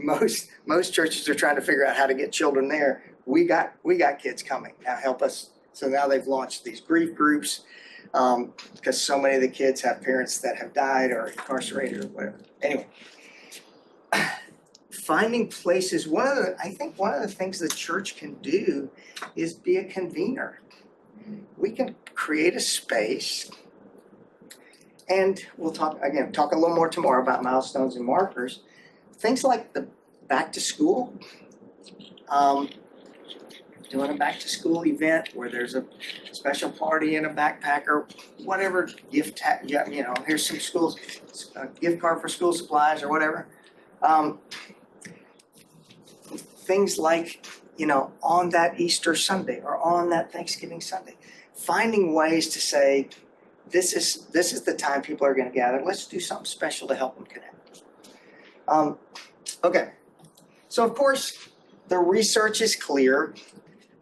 most churches are trying to figure out how to get children there. We got kids coming. Now help us. So now they've launched these grief groups because so many of the kids have parents that have died or incarcerated or whatever. Anyway, finding places. I think one of the things the church can do is be a convener. We can create a space, and we'll talk a little more tomorrow about milestones and markers. Things like the back to school. Doing a back to school event where there's a special party in a backpack or whatever gift, here's some schools, a gift card for school supplies or whatever. Things like, on that Easter Sunday or on that Thanksgiving Sunday, finding ways to say, this is the time people are going to gather. Let's do something special to help them connect. Okay, so of course, the research is clear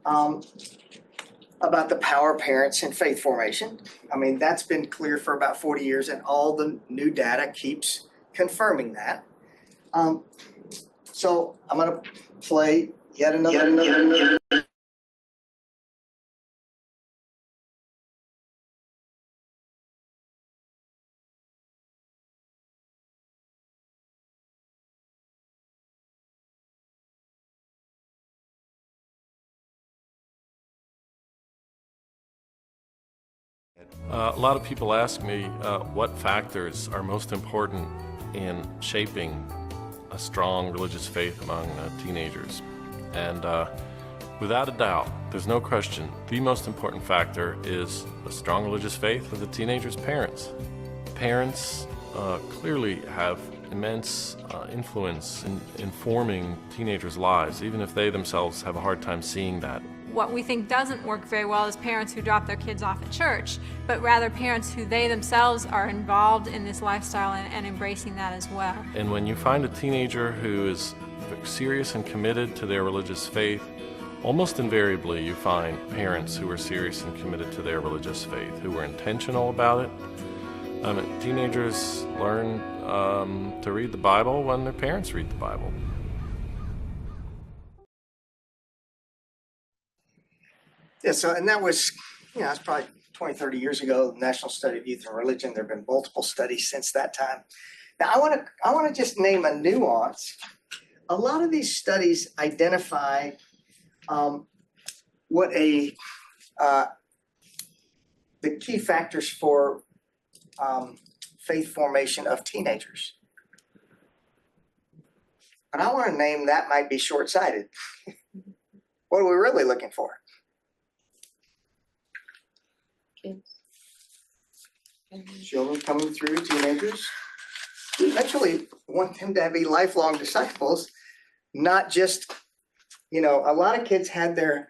about the power of parents in faith formation. I mean, that's been clear for about 40 years, and all the new data keeps confirming that. So I'm going to play yet another. A lot of people ask me what factors are most important in shaping a strong religious faith among teenagers. And without a doubt, there's no question, the most important factor is a strong religious faith of the teenager's parents. Parents clearly have immense influence in informing teenagers' lives, even if they themselves have a hard time seeing that. What we think doesn't work very well is parents who drop their kids off at church, but rather parents who they themselves are involved in this lifestyle and embracing that as well. And when you find a teenager who is serious and committed to their religious faith, almost invariably you find parents who are serious and committed to their religious faith, who are intentional about it. Teenagers learn to read the Bible when their parents read the Bible. Yeah, so, and that was, it's probably 20, 30 years ago, the National Study of Youth and Religion. There have been multiple studies since that time. Now, I want to just name a nuance. A lot of these studies identify what the key factors for faith formation of teenagers. But I want to name that might be short-sighted. What are we really looking for? Children coming through, teenagers. We eventually want them to be lifelong disciples, not just, a lot of kids had their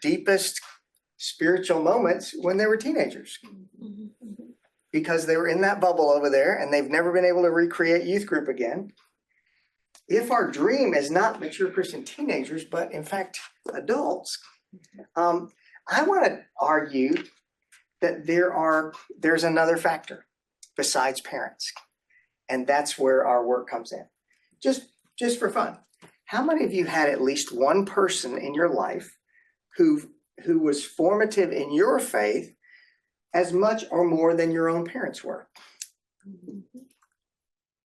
deepest spiritual moments when they were teenagers because they were in that bubble over there and they've never been able to recreate youth group again. If our dream is not mature Christian teenagers, but in fact, adults, I want to argue that there's another factor besides parents, and that's where our work comes in. Just for fun, how many of you had at least one person in your life who was formative in your faith as much or more than your own parents were?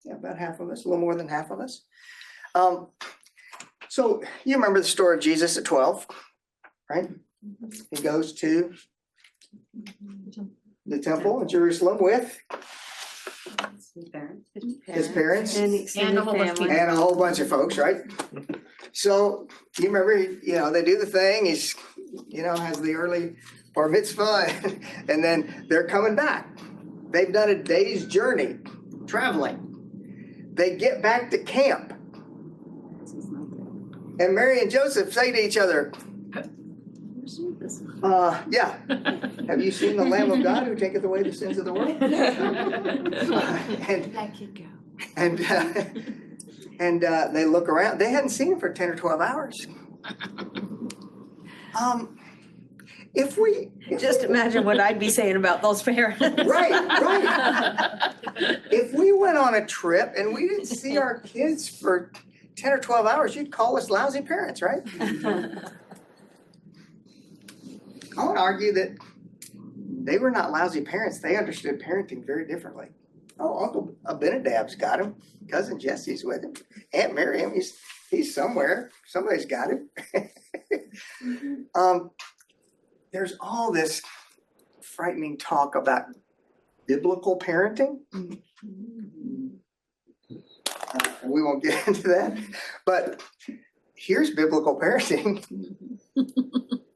Yeah, about half of us, a little more than half of us. So you remember the story of Jesus at 12, right? He goes to the temple in Jerusalem with his parents And a whole bunch of people. and a whole bunch of folks, right? So you remember, they do the thing. He's, has the early bar mitzvah, and then they're coming back. They've done a day's journey traveling. They get back to camp, and Mary and Joseph say to each other, yeah. Have you seen the Lamb of God who taketh away the sins of the world? And they look around. They hadn't seen him for 10 or 12 hours. if we. Just imagine what I'd be saying about those parents. Right. If we went on a trip and we didn't see our kids for 10 or 12 hours, you'd call us lousy parents, right? I want to argue that they were not lousy parents. They understood parenting very differently. Oh, Uncle Abinadab's got him. Cousin Jesse's with him. Aunt Miriam, he's somewhere. Somebody's got him. There's all this frightening talk about biblical parenting. We won't get into that. But here's biblical parenting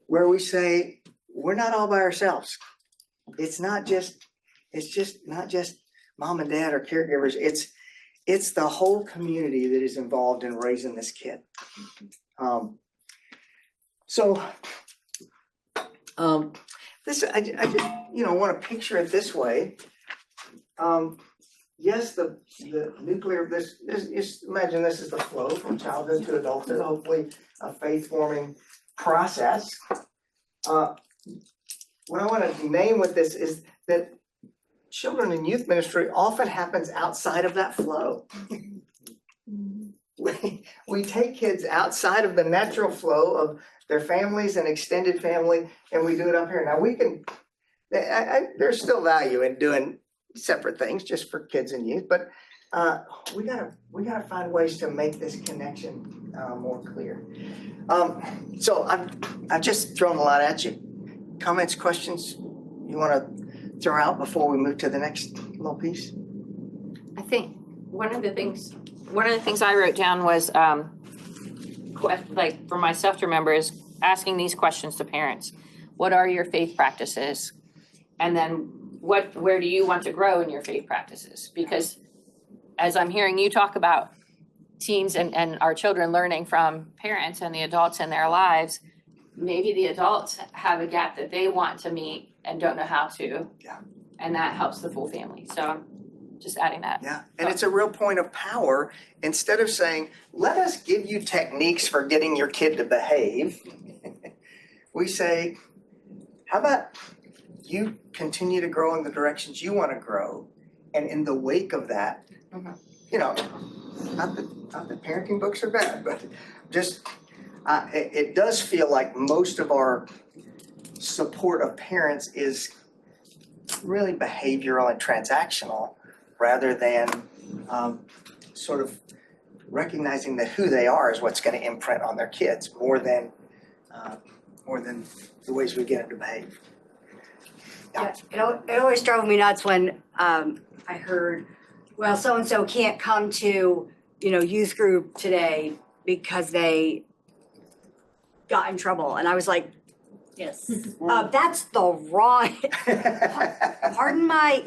where we say we're not all by ourselves. It's just not just mom and dad or caregivers. It's the whole community that is involved in raising this kid. This I just want to picture it this way. Yes, the nuclear. Just imagine this is the flow from childhood to adulthood. Hopefully, a faith-forming process. What I want to name with this is that children and youth ministry often happens outside of that flow. We take kids outside of the natural flow of their families and extended family, and we do it up here. Now there's still value in doing separate things just for kids and youth, but we gotta find ways to make this connection more clear. So I've just thrown a lot at you. Comments, questions you want to throw out before we move to the next little piece? I think one of the things I wrote down was like for myself to remember is asking these questions to parents. What are your faith practices? And then where do you want to grow in your faith practices? Because as I'm hearing you talk about teens and our children learning from parents and the adults in their lives, maybe the adults have a gap that they want to meet and don't know how to. Yeah. And that helps the full family. So I'm just adding that. Yeah, and it's a real point of power. Instead of saying, let us give you techniques for getting your kid to behave, we say, how about you continue to grow in the directions you want to grow, and in the wake of that, not that parenting books are bad, but just it does feel like most of our support of parents is really behavioral and transactional, rather than sort of recognizing that who they are is what's going to imprint on their kids more than the ways we get them to behave. Yeah, it always drove me nuts when I heard, well, so-and-so can't come to, youth group today because they got in trouble. And I was like, Yes. that's the wrong, pardon my,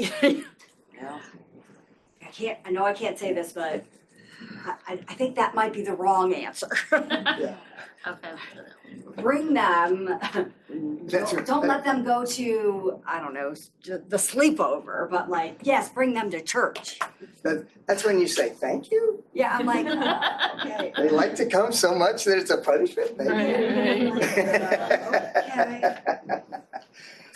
I know I can't say this, but I think that might be the wrong answer. Okay. Bring them, That's right. don't let them go to, I don't know, the sleepover, but like, yes, bring them to church. That's when you say thank you. Yeah, I'm like, okay. They like to come so much that it's a punishment. Thank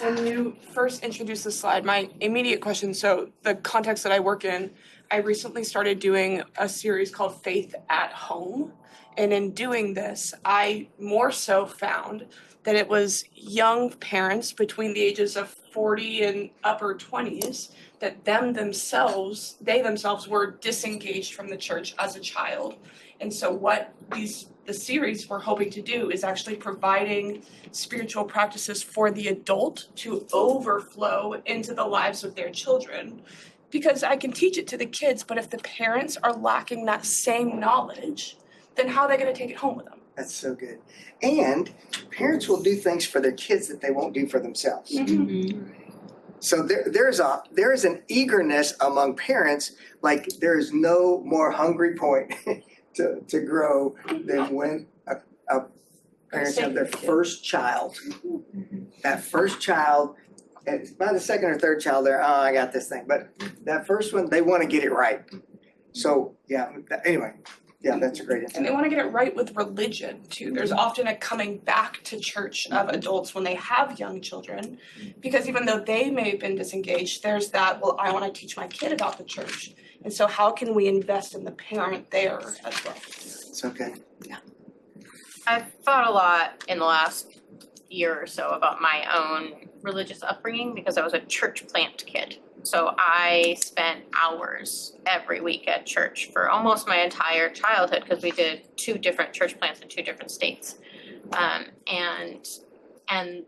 When you first introduced the slide, my immediate question, so the context that I work in, I recently started doing a series called Faith at Home. And in doing this, I more so found that it was young parents between the ages of 40 and upper 20s that they themselves were disengaged from the church as a child. And so what the series we're hoping to do is actually providing spiritual practices for the adult to overflow into the lives of their children. Because I can teach it to the kids, but if the parents are lacking that same knowledge, then how are they going to take it home with them? That's so good. And parents will do things for their kids that they won't do for themselves. Mm-hmm. So there is an eagerness among parents, like there is no more hungry point to grow than when a parents have their first child. That first child, by the second or third child, they're, I got this thing. But that first one, they want to get it right. So yeah, anyway. Yeah, that's a great And they insight. want to get it right with religion too. There's often a coming back to church of adults when they have young children, because even though they may have been disengaged, there's that, well, I want to teach my kid about the church. And so how can we invest in the parent there as well? It's okay. I've thought a lot in the last year or so about my own religious upbringing because I was a church plant kid. So I spent hours every week at church for almost my entire childhood because we did 2 different church plants in 2 different states. And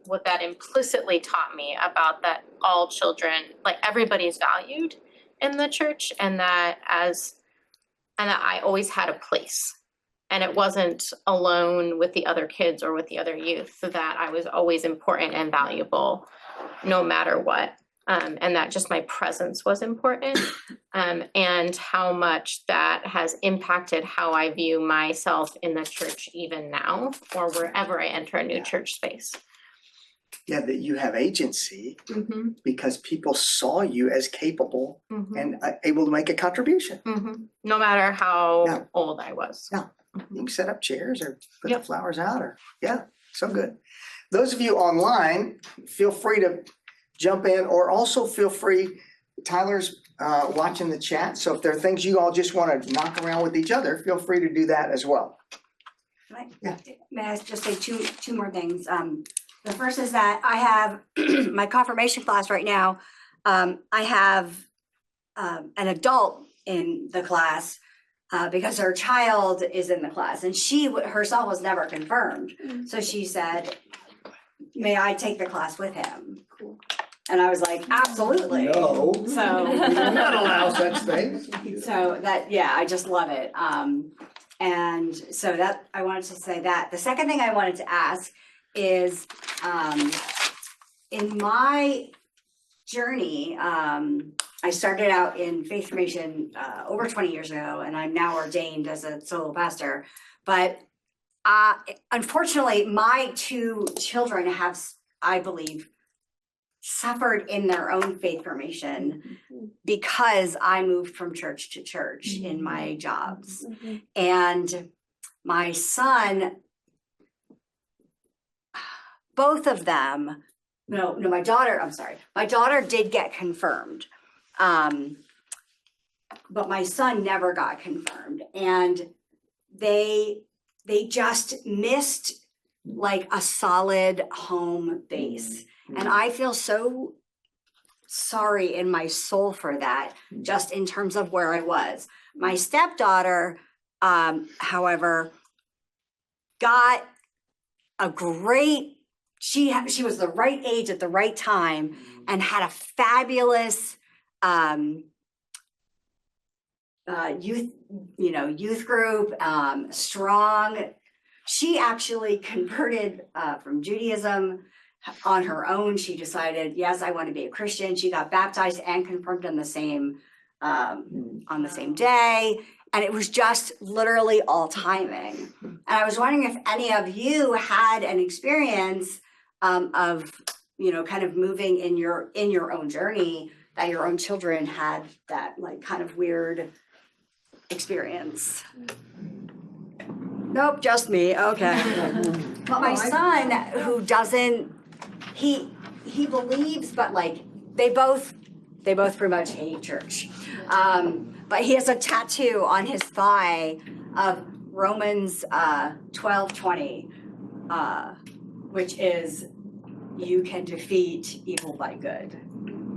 what that implicitly taught me about that all children, like everybody is valued in the church, and that I always had a place. And it wasn't alone with the other kids or with the other youth, that I was always important and valuable no matter what. And that just my presence was important, and how much that has impacted how I view myself in the church even now or wherever I enter a new church space. Yeah, that you have agency because people saw you as capable and able to make a contribution. No matter how old I was. Yeah, you can set up chairs or put the flowers out or, so good. Those of you online, feel free to jump in, or also feel free, Tyler's watching the chat, so if there are things you all just want to knock around with each other, feel free to do that as well. May I just say two more things? The first is that I have my confirmation class right now. I have an adult in the class because her child is in the class, and she herself was never confirmed. So she said, may I take the class with him? And I was like, absolutely. No. So we do not allow such things. So that, I just love it. And so that, I wanted to say that. The second thing I wanted to ask is, in my journey, I started out in faith formation over 20 years ago, and I'm now ordained as a solo pastor. But unfortunately, my 2 children have, I believe, suffered in their own faith formation because I moved from church to church in my jobs. And my son, both of them, my daughter did get confirmed. But my son never got confirmed. And they just missed like a solid home base. And I feel so sorry in my soul for that, just in terms of where I was. My stepdaughter, however, got a great, she was the right age at the right time and had a fabulous youth group, strong. She actually converted from Judaism on her own. She decided, yes, I want to be a Christian. She got baptized and confirmed on the same day. And it was just literally all timing. And I was wondering if any of you had an experience of, kind of moving in your own journey, that your own children had that like kind of weird experience. Nope, just me. Okay. But my son, who doesn't, he believes, but like they both pretty much hate church. But he has a tattoo on his thigh of Romans 12:20, which is, you can defeat evil by good.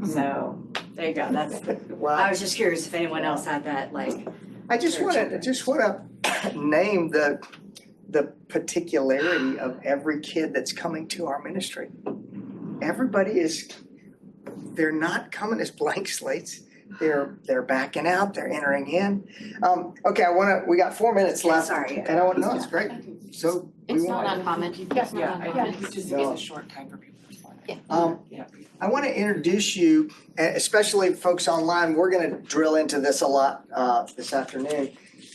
So there you go. That's. Wow. I was just curious if anyone else had that. Like, I just want to name the particularity of every kid that's coming to our ministry. Everybody they're not coming as blank slates. They're backing out, they're entering in. Okay, we got 4 minutes left. Sorry. And I want to know, it's great. So It's not uncommon. Yes, not uncommon. It just gives a short time for people to respond. I want to introduce you, especially folks online. We're going to drill into this a lot this afternoon.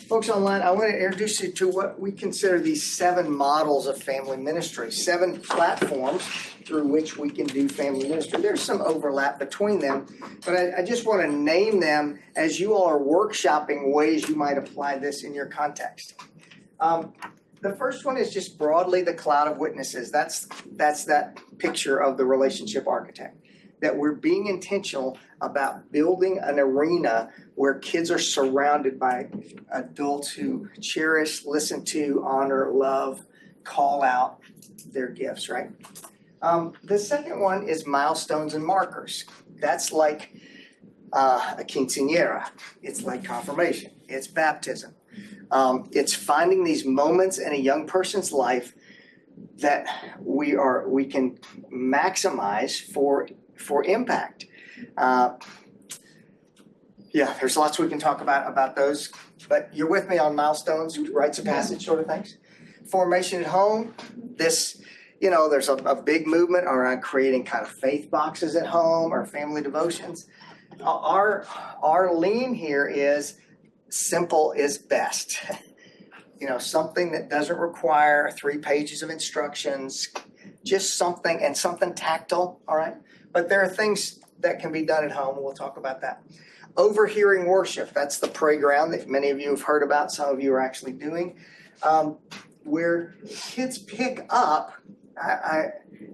Folks online, I want to introduce you to what we consider these 7 models of family ministry, 7 platforms through which we can do family ministry. There's some overlap between them, but I just want to name them as you all are workshopping ways you might apply this in your context. The first one is just broadly the cloud of witnesses. That's that picture of the relationship architect. That we're being intentional about building an arena where kids are surrounded by adults who cherish, listen to, honor, love, call out their gifts, right? The second one is milestones and markers. That's like a quinceañera. It's like confirmation. It's baptism. It's finding these moments in a young person's life that we can maximize for impact. Yeah, there's lots we can talk about those, but you're with me on milestones, rites of passage sort of things. Formation at home, this, there's a big movement around creating kind of faith boxes at home or family devotions. Our lean here is simple is best. Something that doesn't require 3 pages of instructions, just something tactile, all right? But there are things that can be done at home. We'll talk about that. Overhearing worship, that's the playground that many of you have heard about. Some of you are actually doing, where kids pick up.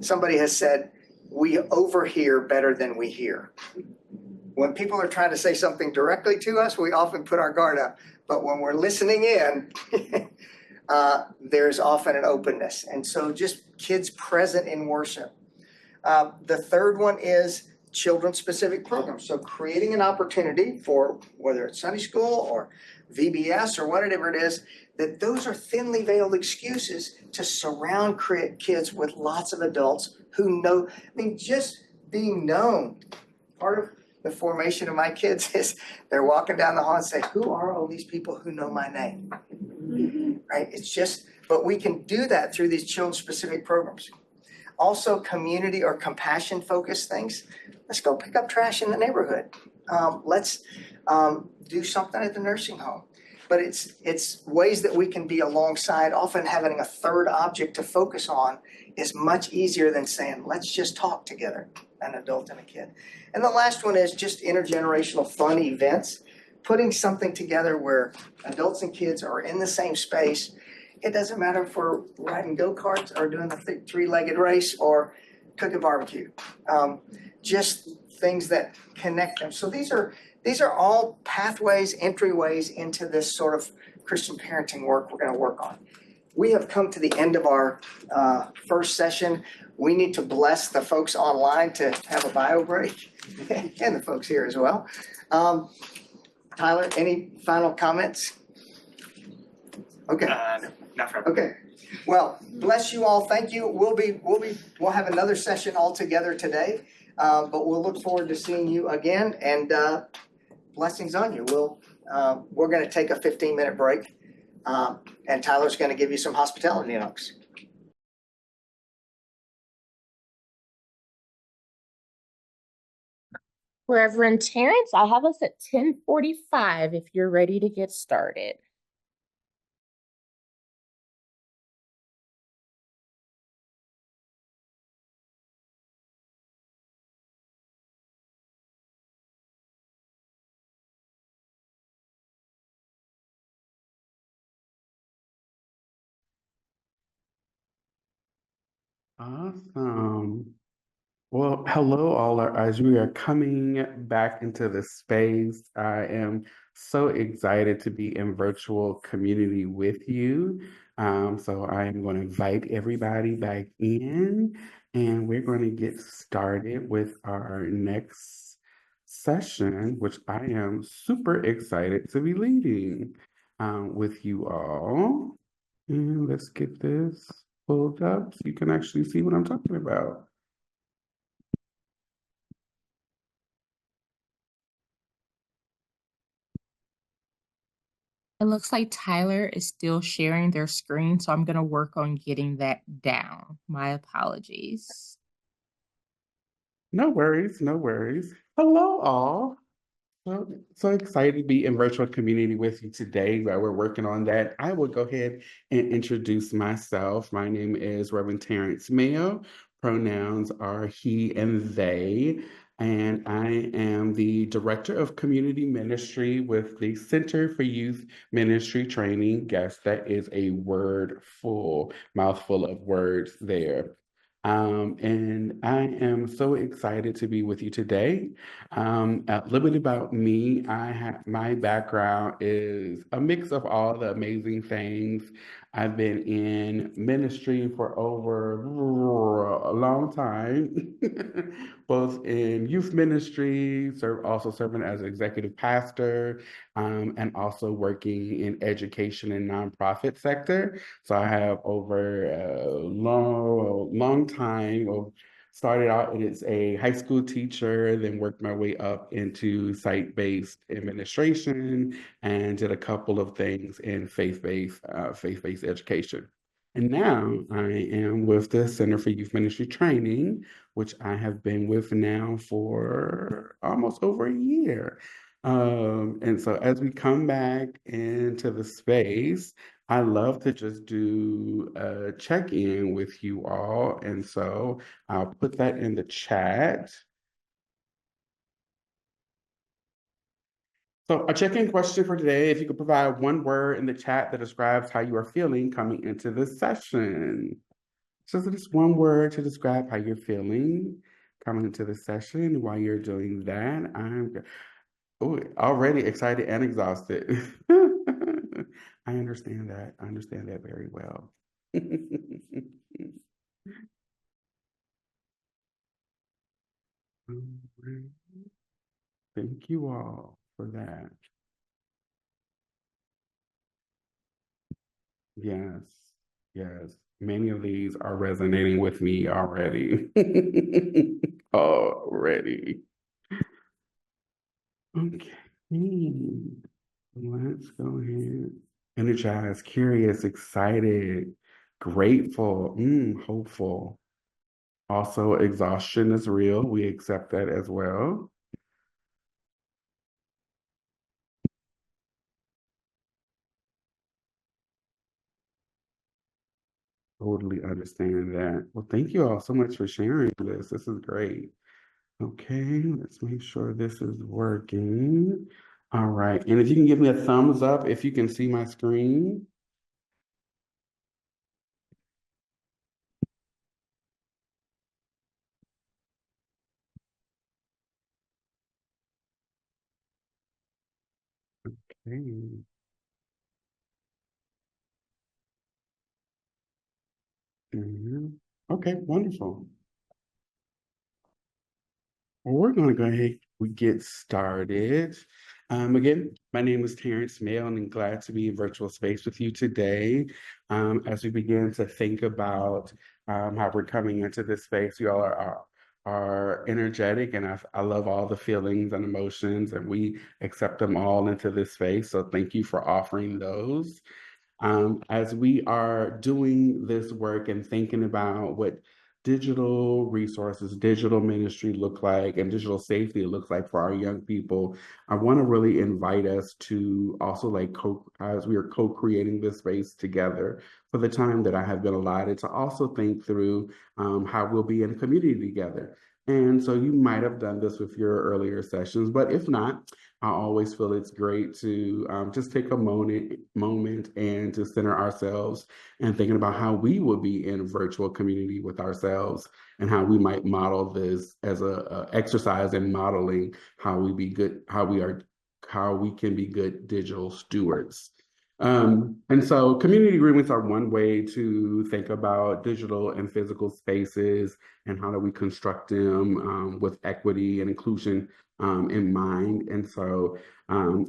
Somebody has said, we overhear better than we hear. When people are trying to say something directly to us, we often put our guard up. But when we're listening in, there's often an openness. And so just kids present in worship. The third one is children-specific programs. So creating an opportunity for, whether it's Sunday school or VBS or whatever it is, that those are thinly veiled excuses to surround kids with lots of adults who know. Just being known. Part of the formation of my kids is they're walking down the hall and say, who are all these people who know my name? Right? It's just, but we can do that through these children-specific programs. Also, community or compassion-focused things. Let's go pick up trash in the neighborhood. Let's do something at the nursing home. But it's ways that we can be alongside. Often having a third object to focus on is much easier than saying, let's just talk together, an adult and a kid. And the last one is just intergenerational fun events. Putting something together where adults and kids are in the same space. It doesn't matter if we're riding go-karts or doing the 3-legged race or cooking barbecue. Just things that connect them. So these are all pathways, entryways into this sort of Christian parenting work we're going to work on. We have come to the end of our first session. We need to bless the folks online to have a bio break and the folks here as well. Tyler, any final comments? Okay. No, not for Okay. Well, bless you all. Thank you. We'll have another session all together today, but we'll look forward to seeing you again, and blessings on you. We're going to take a 15-minute break, and Tyler's going to give you some hospitality notes. Reverend Terrence, I have us at 10:45 if you're ready to get started. Awesome. Well, hello all. As we are coming back into the space, I am so excited to be in virtual community with you. So I am going to invite everybody back in, and we're going to get started with our next session, which I am super excited to be leading with you all. And let's get this pulled up so you can actually see what I'm talking about. It looks like Tyler is still sharing their screen, so I'm going to work on getting that down. My apologies. No worries, no worries. Hello, all. So excited to be in virtual community with you today. While we're working on that, I will go ahead and introduce myself. My name is Reverend Terrence Mayo. Pronouns are he and they. And I am the Director of Community Ministry with the Center for Youth Ministry Training. Guess that is a mouthful of words there. And I am so excited to be with you today. A little bit about me. My background is a mix of all the amazing things. I've been in ministry for over a long time, both in youth ministry, also serving as executive pastor, and also working in education and nonprofit sector. So I have over a long time of started out as a high school teacher, then worked my way up into site-based administration and did a couple of things in faith-based education. And now I am with the Center for Youth Ministry Training, which I have been with now for almost over a year. And so as we come back into the space, I love to just do a check-in with you all. And so I'll put that in the chat. So a check-in question for today, if you could provide one word in the chat that describes how you are feeling coming into this session. So just one word to describe how you're feeling coming into the session. While you're doing that, already excited and exhausted. I understand that. I understand that very well. Thank you all for that. Yes, yes. Many of these are resonating with me already. Already. Okay. Let's go ahead. Energized, curious, excited, grateful, hopeful. Also, exhaustion is real. We accept that as well. Totally understand that. Well, thank you all so much for sharing this. This is great. Okay, let's make sure this is working. All right, and if you can give me a thumbs up if you can see my screen. Okay. Okay, wonderful. Well, we're going to go ahead and get started. Again, my name is Terrence Mail, and I'm glad to be in virtual space with you today. As we begin to think about how we're coming into this space, you all are energetic, and I love all the feelings and emotions, and we accept them all into this space. So thank you for offering those. As we are doing this work and thinking about what digital resources, digital ministry look like, and digital safety looks like for our young people, I want to really invite us to also as we are co-creating this space together for the time that I have been allotted to also think through how we'll be in a community together. And so you might have done this with your earlier sessions, but if not, I always feel it's great to just take a moment and to center ourselves and thinking about how we will be in virtual community with ourselves and how we might model this as a exercise in modeling how we can be good digital stewards. And so community agreements are one way to think about digital and physical spaces and how do we construct them with equity and inclusion in mind. And so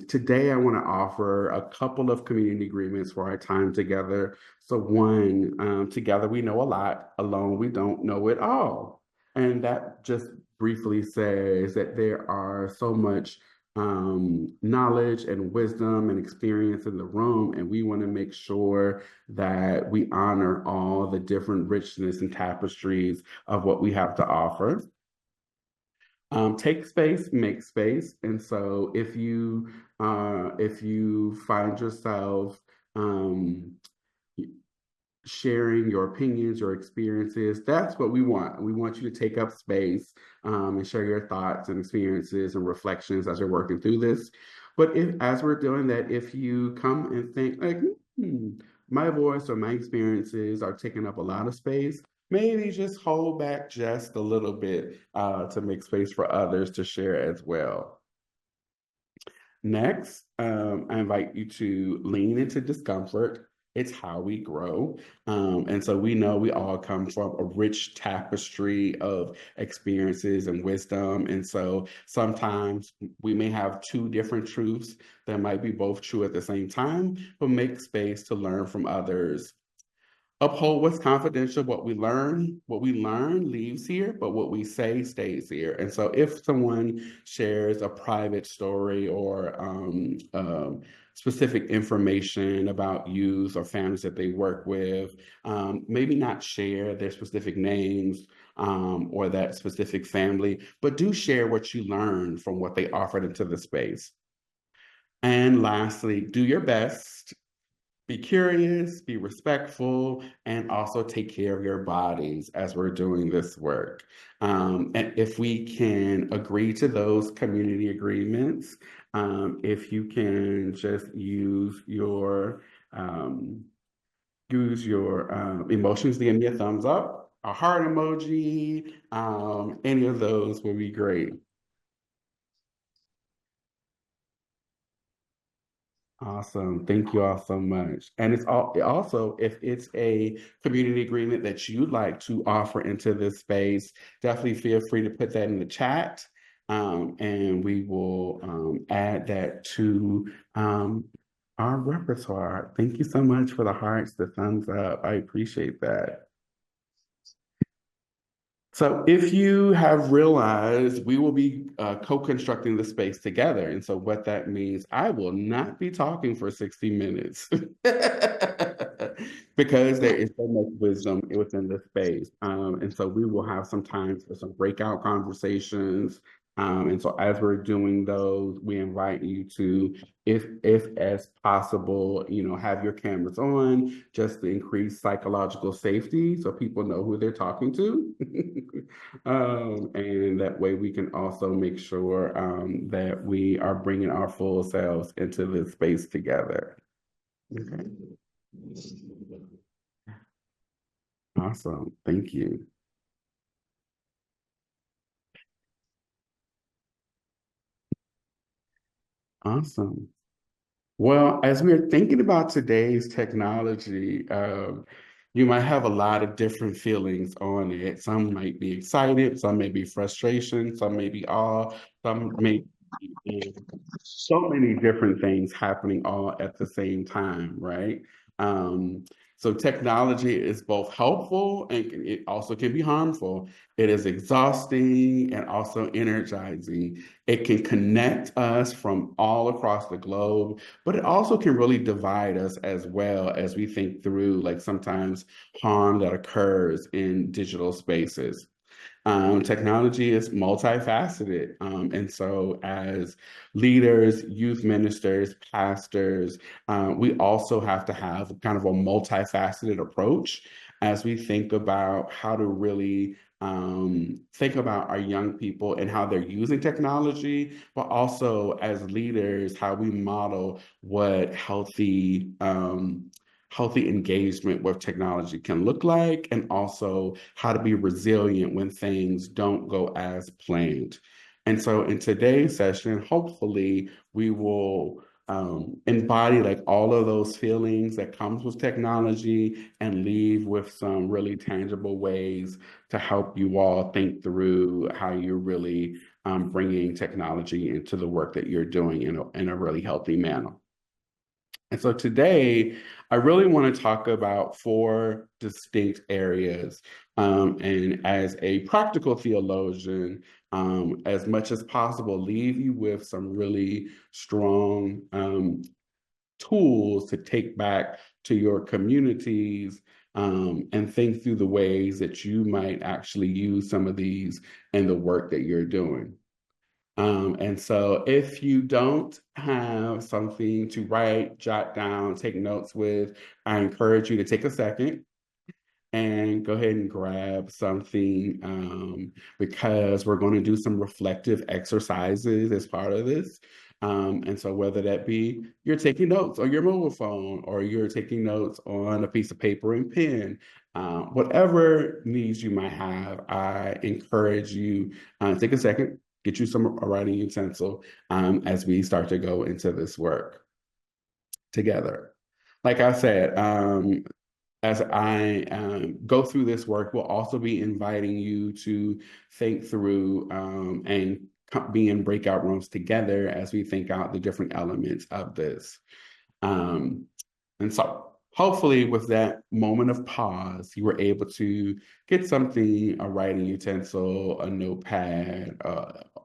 today I want to offer a couple of community agreements for our time together. So one, together we know a lot, alone we don't know it all. And that just briefly says that there are so much knowledge and wisdom and experience in the room, and we want to make sure that we honor all the different richness and tapestries of what we have to offer. Take space, make space. And so if you find yourself um, sharing your opinions, your experiences, that's what we want. We want you to take up space and share your thoughts and experiences and reflections as you're working through this. But if, as we're doing that, if you come and think like, my voice or my experiences are taking up a lot of space, maybe just hold back just a little bit to make space for others to share as well. Next, I invite you to lean into discomfort. It's how we grow. And so we know we all come from a rich tapestry of experiences and wisdom. And so sometimes we may have two different truths that might be both true at the same time, but make space to learn from others. Uphold what's confidential. What we learn leaves here, but what we say stays here. And so if someone shares a private story or specific information about youth or families that they work with, maybe not share their specific names or that specific family, but do share what you learned from what they offered into the space. And lastly, do your best. Be curious, be respectful, and also take care of your bodies as we're doing this work. And if we can agree to those community agreements, if you can just use your emotions to give me a thumbs up, a heart emoji, any of those would be great. Awesome. Thank you all so much. And it's also, if it's a community agreement that you'd like to offer into this space, definitely feel free to put that in the chat. And we will add that to our repertoire. Thank you so much for the hearts, the thumbs up. I appreciate that. So if you have realized, we will be co-constructing the space together. And so what that means, I will not be talking for 60 minutes because there is so much wisdom within the space. And so we will have some time for some breakout conversations. And so as we're doing those, we invite you to, if as possible, have your cameras on just to increase psychological safety so people know who they're talking to. And that way we can also make sure that we are bringing our full selves into this space together. Okay. Awesome. Thank you. Awesome. Well, as we're thinking about today's technology, you might have a lot of different feelings on it. Some might be excited, some may be frustration, some may be awe, some may be so many different things happening all at the same time, right? So technology is both helpful and it also can be harmful. It is exhausting and also energizing. It can connect us from all across the globe, but it also can really divide us as well as we think through like sometimes harm that occurs in digital spaces. Technology is multifaceted. And so as leaders, youth ministers, pastors, we also have to have kind of a multifaceted approach as we think about how to really think about our young people and how they're using technology, but also as leaders, how we model what healthy engagement with technology can look like, and also how to be resilient when things don't go as planned. And so in today's session, hopefully we will embody like all of those feelings that comes with technology and leave with some really tangible ways to help you all think through how you're really bringing technology into the work that you're doing in a really healthy manner. And so today, I really want to talk about 4 distinct areas. And as a practical theologian, as much as possible, leave you with some really strong tools to take back to your communities and think through the ways that you might actually use some of these in the work that you're doing. And so if you don't have something to write, jot down, take notes with, I encourage you to take a second and go ahead and grab something, because we're going to do some reflective exercises as part of this. And so whether that be you're taking notes on your mobile phone or you're taking notes on a piece of paper and pen, whatever needs you might have, I encourage you, take a second, get you some writing utensil, as we start to go into this work together. Like I said, as I go through this work, we'll also be inviting you to think through, and be in breakout rooms together as we think out the different elements of this. And so hopefully with that moment of pause, you were able to get something, a writing utensil, a notepad,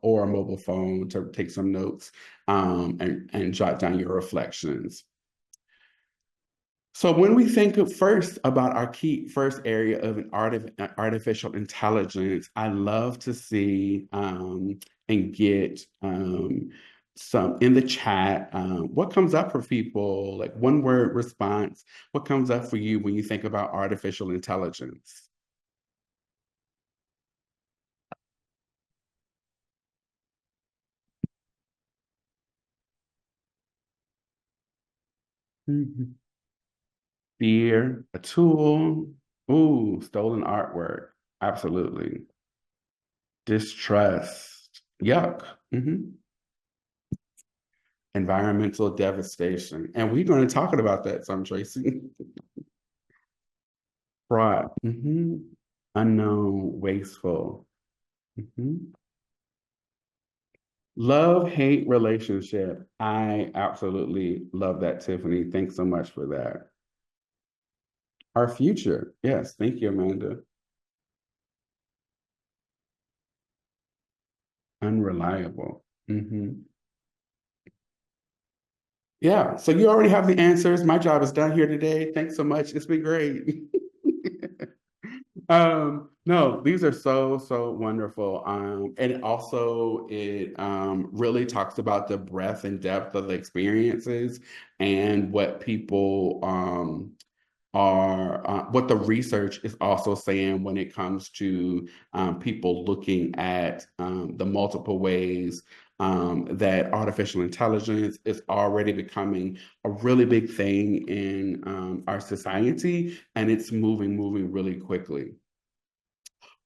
or a mobile phone to take some notes, and jot down your reflections. So when we think of first about our key first area of artificial intelligence, I love to see, and get, some in the chat, what comes up for people, like one word response, what comes up for you when you think about artificial intelligence? Mhm. Fear, a tool. Ooh, stolen artwork. Absolutely. Distrust. Yuck. Environmental devastation. And we're going to talk about that some, Tracy. Fraud. Unknown, wasteful. Love-hate relationship. I absolutely love that, Tiffany. Thanks so much for that. Our future. Yes, thank you, Amanda. Unreliable. Yeah, so you already have the answers. My job is done here today. Thanks so much. It's been great. No, these are so wonderful. And also it really talks about the breadth and depth of the experiences and what people are what the research is also saying when it comes to people looking at the multiple ways that artificial intelligence is already becoming a really big thing in our society, and it's moving really quickly.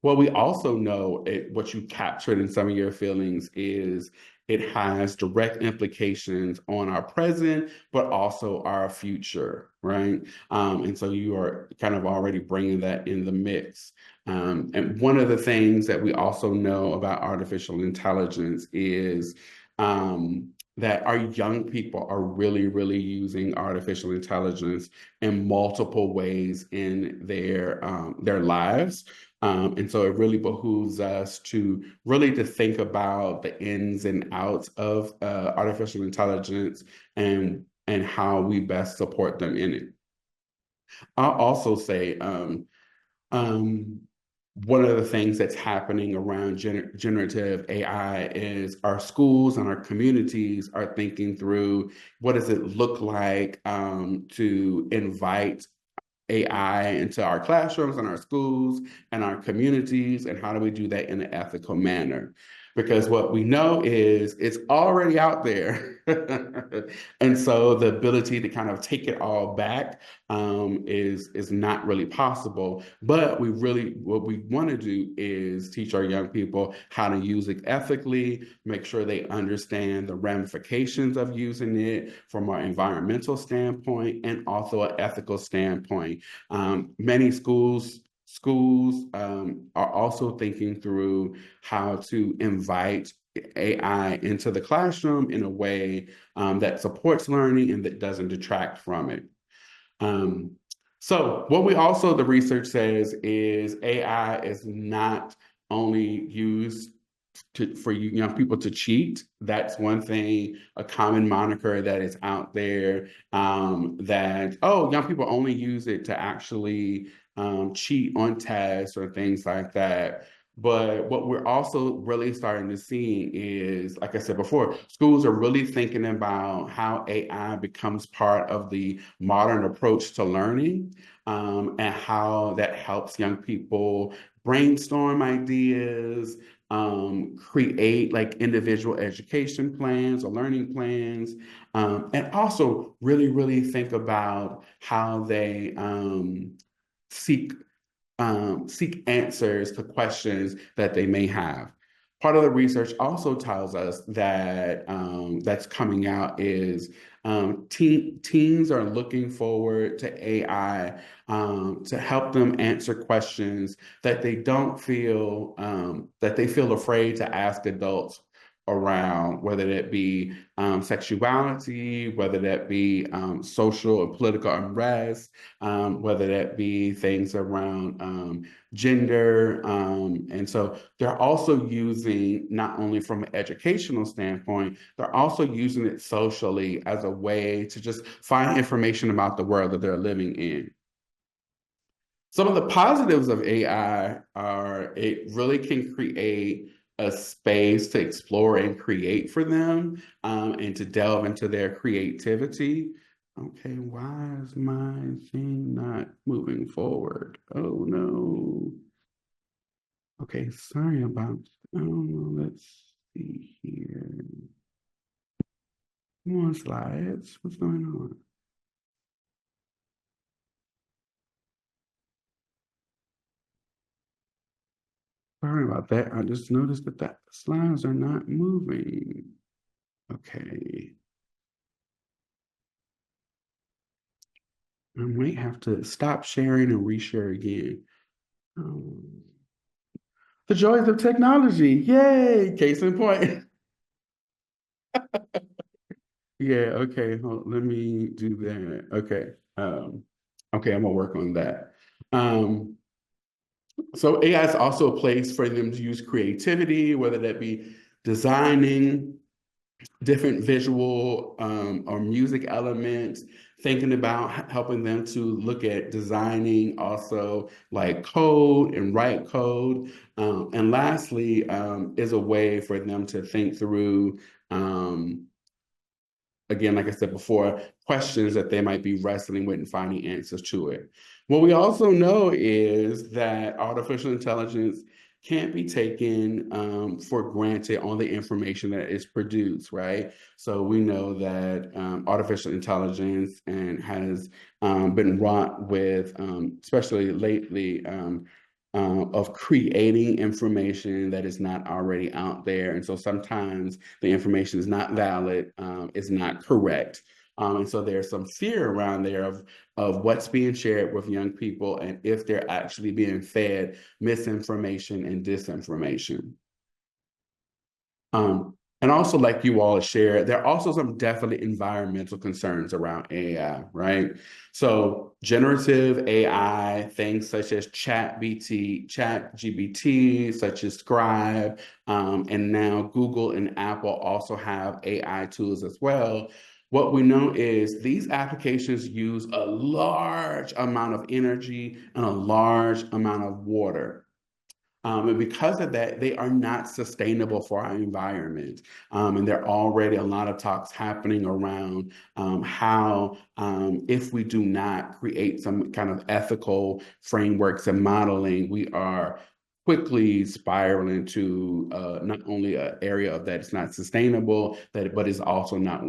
What we also know, what you captured in some of your feelings, is it has direct implications on our present, but also our future, right? And so you are kind of already bringing that in the mix. And one of the things that we also know about artificial intelligence is that our young people are really using artificial intelligence in multiple ways in their lives. And so it really behooves us to think about the ins and outs of artificial intelligence and how we best support them in it. I'll also say one of the things that's happening around generative AI is our schools and our communities are thinking through what does it look like to invite AI into our classrooms and our schools and our communities, and how do we do that in an ethical manner? Because what we know is it's already out there. And so the ability to kind of take it all back is not really possible. But what we want to do is teach our young people how to use it ethically, make sure they understand the ramifications of using it from an environmental standpoint and also an ethical standpoint. Many schools are also thinking through how to invite AI into the classroom in a way that supports learning and that doesn't detract from it. So what the research says is AI is not only used for you young people to cheat. That's one thing, a common moniker that is out there, that, oh, young people only use it to actually cheat on tests or things like that. But what we're also really starting to see is, like I said before, schools are really thinking about how AI becomes part of the modern approach to learning, and how that helps young people brainstorm ideas, create like individual education plans or learning plans, and also really, really think about how they seek seek answers to questions that they may have. Part of the research also tells us that that's coming out is teens are looking forward to AI to help them answer questions that they don't feel that they feel afraid to ask adults around, whether that be sexuality, whether that be social or political unrest, whether that be things around gender. And so they're also using, not only from an educational standpoint, they're also using it socially as a way to just find information about the world that they're living in. Some of the positives of AI are it really can create a space to explore and create for them, and to delve into their creativity. Okay, why is my thing not moving forward? Oh no. Okay, sorry about, I don't know, let's see here. Come on, slides, what's going on? Sorry about that. I just noticed that the slides are not moving. Okay. I might have to stop sharing and reshare again. The joys of technology. Yay! Case in point. Yeah, okay. Let me do that. Okay. Okay, I'm gonna work on that. So AI is also a place for them to use creativity, whether that be designing different visual or music elements, thinking about helping them to look at designing also like code and write code. And lastly, is a way for them to think through, again, like I said before, questions that they might be wrestling with and finding answers to it. What we also know is that artificial intelligence can't be taken for granted on the information that is produced, right? So we know that artificial intelligence and has been wrought with, especially lately, of creating information that is not already out there. And so sometimes the information is not valid, is not correct. And so there's some fear around there of what's being shared with young people and if they're actually being fed misinformation and disinformation. And also, like you all shared, there are also some definitely environmental concerns around AI, right? So generative AI, things such as ChatGPT, such as Scribe, and now Google and Apple also have AI tools as well. What we know is these applications use a large amount of energy and a large amount of water. And because of that, they are not sustainable for our environment. And there are already a lot of talks happening around how, if we do not create some kind of ethical frameworks and modeling, we are quickly spiraling to not only an area of that it's not sustainable, but is also not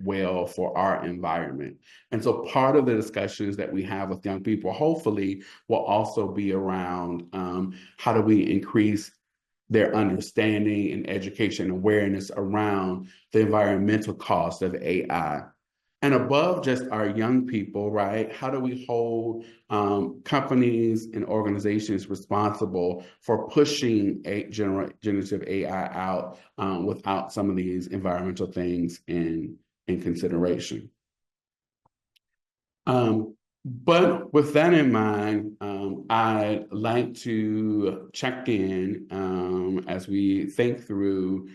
well for our environment. And so part of the discussions that we have with young people, hopefully, will also be around how do we increase their understanding and education awareness around the environmental cost of AI. And above just our young people, right? How do we hold companies and organizations responsible for pushing generative AI out without some of these environmental things in consideration? But with that in mind, I'd like to check in as we think through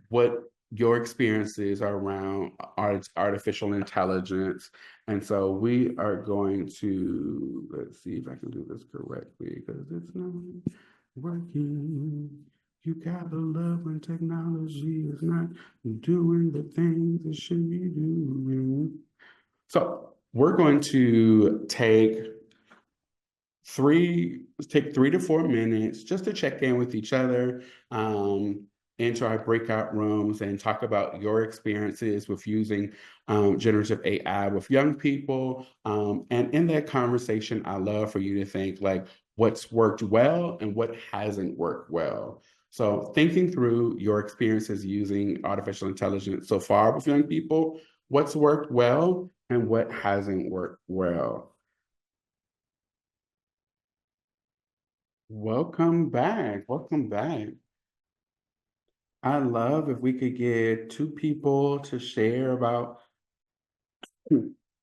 what your experiences are around artificial intelligence. And so we are going to, let's see if I can do this correctly because it's not working. You gotta love when technology is not doing the things it should be doing. So we're going to take 3 to 4 minutes just to check in with each other, into our breakout rooms and talk about your experiences with using generative AI with young people. And in that conversation, I love for you to think like what's worked well and what hasn't worked well. So thinking through your experiences using artificial intelligence so far with young people, what's worked well and what hasn't worked well. Welcome back. Welcome back. I love if we could get 2 people to share about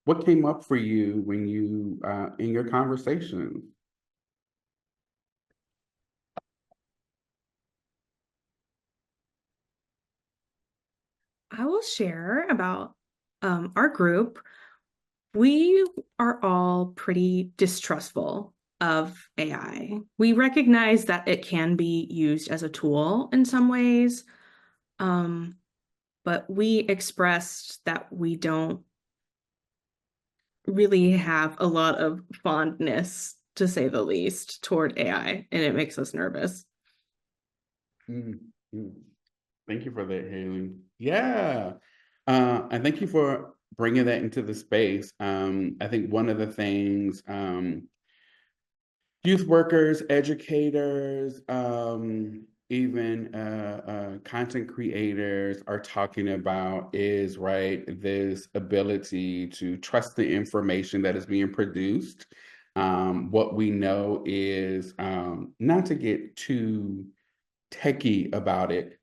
what came up for you when you in your conversation. I will share about our group. We are all pretty distrustful of AI. We recognize that it can be used as a tool in some ways, but we expressed that we don't really have a lot of fondness, to say the least, toward AI, and it makes us nervous. Mm, mm. Thank you for that, Haley. Yeah. And thank you for bringing that into the space. I think one of the things youth workers, educators, even content creators are talking about is, right, this ability to trust the information that is being produced. What we know is, not to get too techie about it,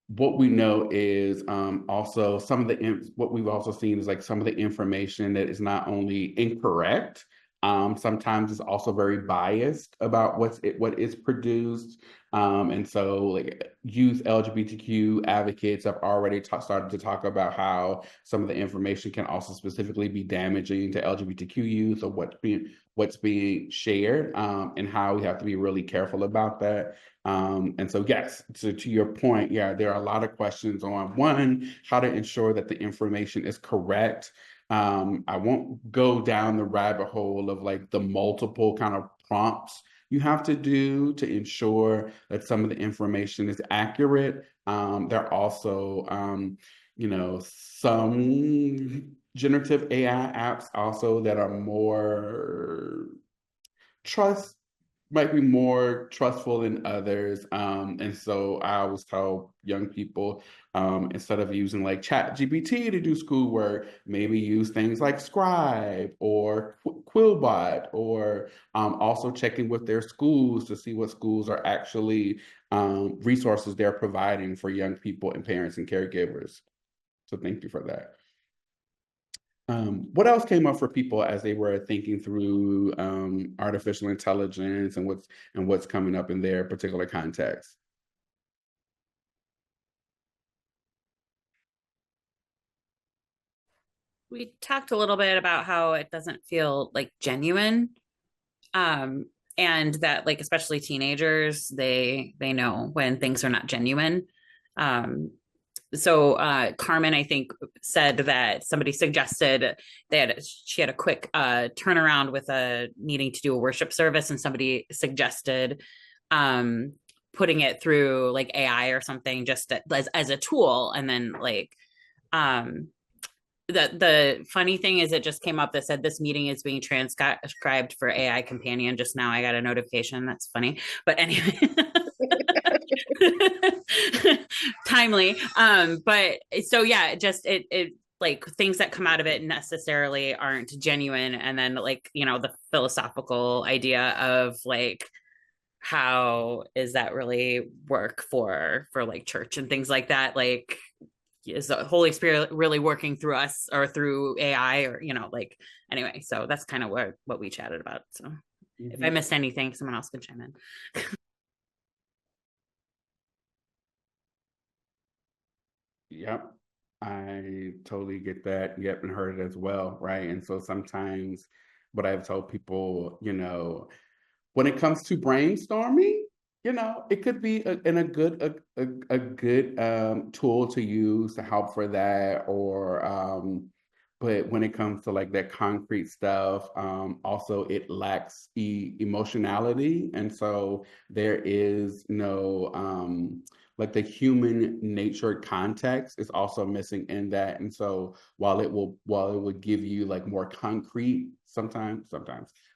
what we know is also some of the what we've also seen is like some of the information that is not only incorrect, sometimes it's also very biased about what is produced. And so like youth LGBTQ advocates have already started to talk about how some of the information can also specifically be damaging to LGBTQ youth or what's being shared, and how we have to be really careful about that. And so, yes, to your point, yeah, there are a lot of questions on one, how to ensure that the information is correct. I won't go down the rabbit hole of like the multiple kind of prompts you have to do to ensure that some of the information is accurate. There are also, some generative AI apps also that are more trust might be more trustful than others. And so I always tell young people, instead of using like ChatGPT to do schoolwork, maybe use things like Scribe or Quillbot, or also checking with their schools to see what schools are actually resources they're providing for young people and parents and caregivers. So thank you for that. What else came up for people as they were thinking through artificial intelligence and what's coming up in their particular context? We talked a little bit about how it doesn't feel like genuine. Um, and that like especially teenagers, they know when things are not genuine. So Carmen, I think, said that somebody suggested she had a quick turnaround with needing to do a worship service, and somebody suggested putting it through like AI or something, just as a tool. And then like the funny thing is, it just came up that said this meeting is being transcribed for AI companion. Just now I got a notification. That's funny, but anyway. Timely. But so yeah, just it like things that come out of it necessarily aren't genuine. And then like, the philosophical idea of like, how is that really work for like church and things like that? Like, is the Holy Spirit really working through us or through AI, or like, anyway, so that's kind of what we chatted about. So if I missed anything, someone else can chime in. Yep. I totally get that. Yep, and heard it as well, right? And so sometimes what I've told people, when it comes to brainstorming, it could be a good tool to use to help for that, or but when it comes to like that concrete stuff, also it lacks emotionality, and so there is no like the human nature context is also missing in that. And so while it would give you like more concrete sometimes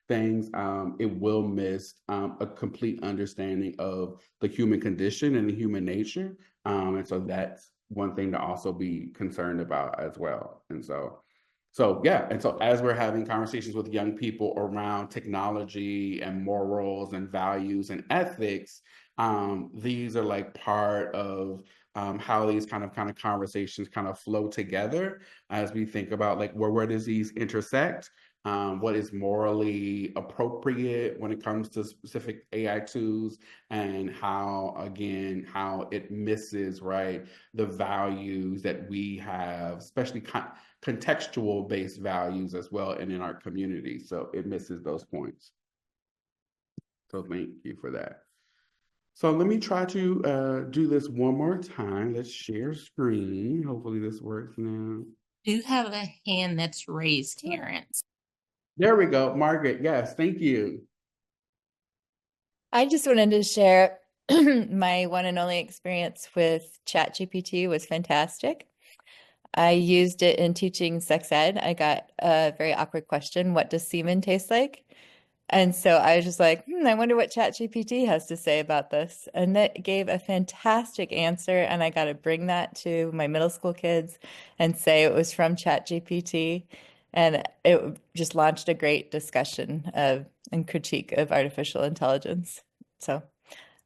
things, it will miss a complete understanding of the human condition and the human nature. And so that's one thing to also be concerned about as well. And so yeah, and so as we're having conversations with young people around technology and morals and values and ethics, these are like part of how these kind of conversations kind of flow together as we think about like where does these intersect, what is morally appropriate when it comes to specific AI tools, and how it misses, right, the values that we have, especially contextual based values as well, and in our community. So it misses those points. So thank you for that. So let me try to do this one more time. Let's share screen. Hopefully this works now. Do you have a hand that's raised, Terrence? There we go, Margaret. Yes, thank you. I just wanted to share my one and only experience with ChatGPT was fantastic. I used it in teaching sex ed. I got a very awkward question, what does semen taste like? And so I was just like, I wonder what ChatGPT has to say about this. And that gave a fantastic answer. And I got to bring that to my middle school kids and say it was from ChatGPT. And it just launched a great discussion and critique of artificial intelligence. So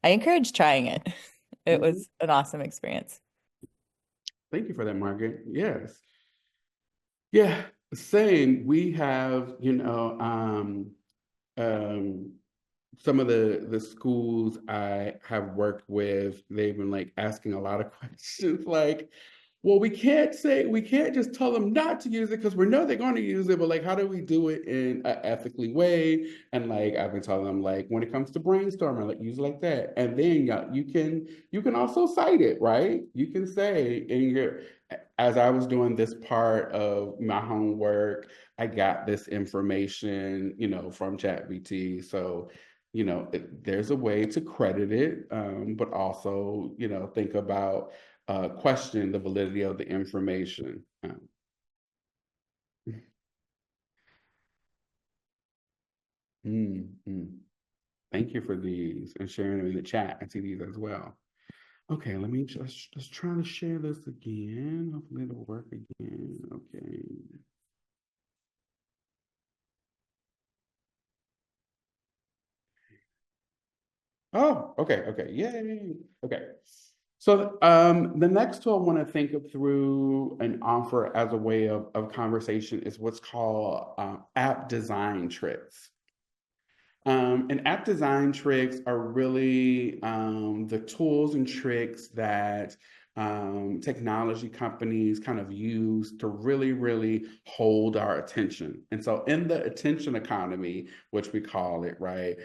I encourage trying it. It was an awesome experience. Thank you for that, Margaret. Yes. Yeah, same. We have, some of the schools I have worked with, they've been like asking a lot of questions like, well, we can't just tell them not to use it because we know they're going to use it, but like, how do we do it in an ethically way? And like, I've been telling them like, when it comes to brainstorming, like use it like that. And then you can also cite it, right? You can say as I was doing this part of my homework, I got this information, from ChatGPT. So, there's a way to credit it, but also, think about question the validity of the information. Thank you for these and sharing them in the chat. I see these as well. Okay, let me just try to share this again. Hopefully it'll work again. Okay. Oh, okay, yay. Okay. So the tool I want to think of through and offer as a way of conversation is what's called app design tricks. And app design tricks are really the tools and tricks that technology companies kind of use to really hold our attention. And so in the attention economy, which we call it, right?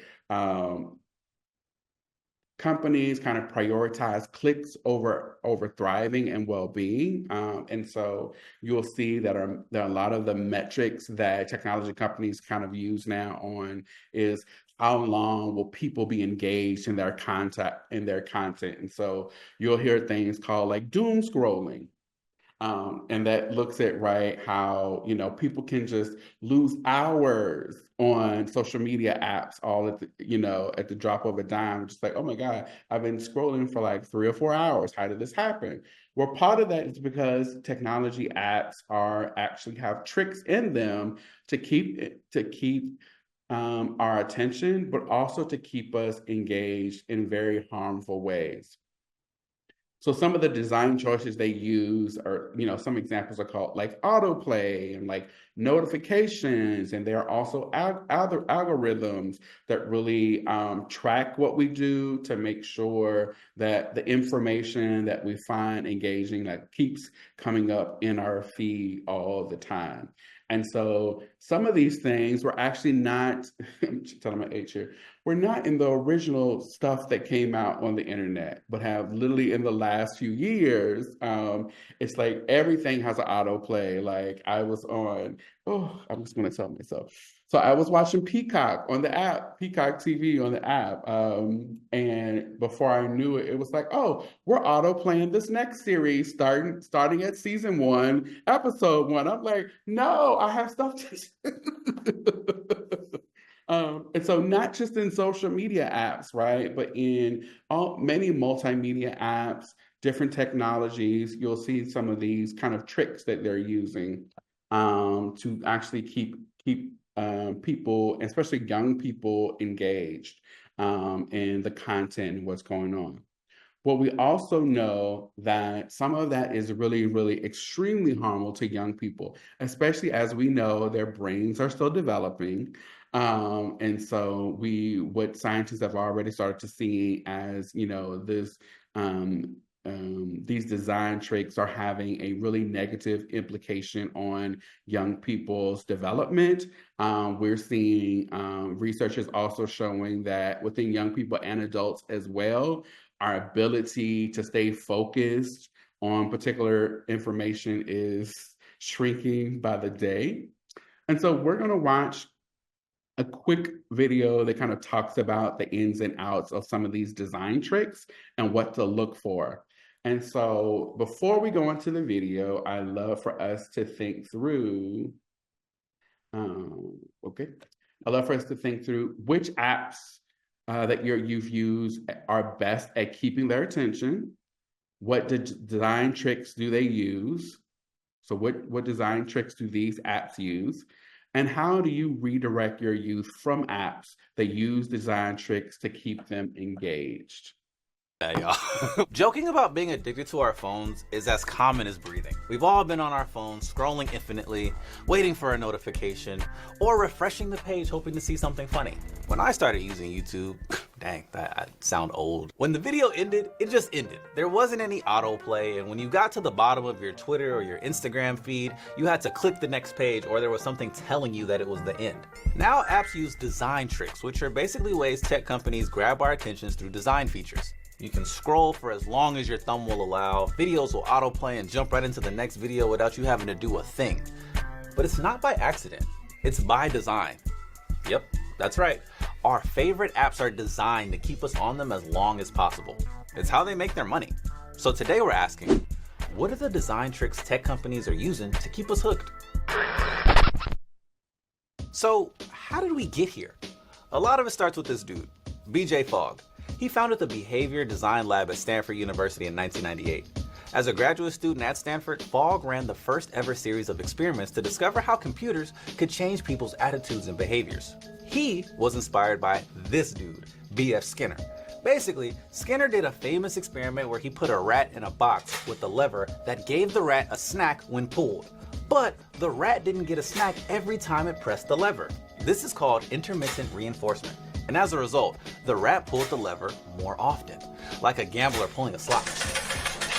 Companies kind of prioritize clicks over thriving and well-being, and so you'll see that there are a lot of the metrics that technology companies kind of use now on is how long will people be engaged in their content, and so you'll hear things called like doom scrolling. And that looks at, right, how, people can just lose hours on social media apps all at at the drop of a dime, just like, oh my God, I've been scrolling for like 3 or 4 hours. How did this happen? Well, part of that is because technology apps actually have tricks in them to keep our attention, but also to keep us engaged in very harmful ways. So some of the design choices they use are, some examples are called like autoplay and like notifications. And there are also other algorithms that really track what we do to make sure that the information that we find engaging that keeps coming up in our feed all the time. And so some of these things were actually not, I'm telling my age here, we're not in the original stuff that came out on the internet, but have literally in the last few years, it's like everything has an autoplay. Like I was on, I'm just gonna tell myself. So I was watching Peacock on the app, Peacock TV on the app. And before I knew it, it was like, oh, we're auto playing this next series starting at season 1, episode 1. I'm like, no, I have stuff to and so not just in social media apps, right? But in many multimedia apps, different technologies, you'll see some of these kind of tricks that they're using to actually keep people, especially young people, engaged in the content and what's going on. But we also know that some of that is really, really extremely harmful to young people, especially as we know their brains are still developing. And so what scientists have already started to see as, these design tricks are having a really negative implication on young people's development. We're seeing researchers also showing that within young people and adults as well, our ability to stay focused on particular information is shrinking by the day. And so we're going to watch a quick video that kind of talks about the ins and outs of some of these design tricks and what to look for. And so before we go into the video, I love for us to think through, I love for us to think through which apps that you've used are best at keeping their attention. What design tricks do they use? So what design tricks do these apps use? And how do you redirect your youth from apps that use design tricks to keep them engaged? Yeah, y'all. Joking about being addicted to our phones is as common as breathing. We've all been on our phones, scrolling infinitely, waiting for a notification, or refreshing the page hoping to see something funny. When I started using YouTube, dang, I sound old. When the video ended, it just ended. There wasn't any autoplay, and when you got to the bottom of your Twitter or your Instagram feed, you had to click the next page or there was something telling you that it was the end. Now apps use design tricks, which are basically ways tech companies grab our attentions through design features. You can scroll for as long as your thumb will allow, videos will autoplay and jump right into the next video without you having to do a thing. But it's not by accident, it's by design. Yep, that's right. Our favorite apps are designed to keep us on them as long as possible. It's how they make their money. So today we're asking, what are the design tricks tech companies are using to keep us hooked? So how did we get here? A lot of it starts with this dude, BJ Fogg. He founded the Behavior Design Lab at Stanford University in 1998. As a graduate student at Stanford, Fogg ran the first ever series of experiments to discover how computers could change people's attitudes and behaviors. He was inspired by this dude, B.F. Skinner. Basically, Skinner did a famous experiment where he put a rat in a box with a lever that gave the rat a snack when pulled. But the rat didn't get a snack every time it pressed the lever. This is called intermittent reinforcement. And as a result, the rat pulled the lever more often, like a gambler pulling a slot.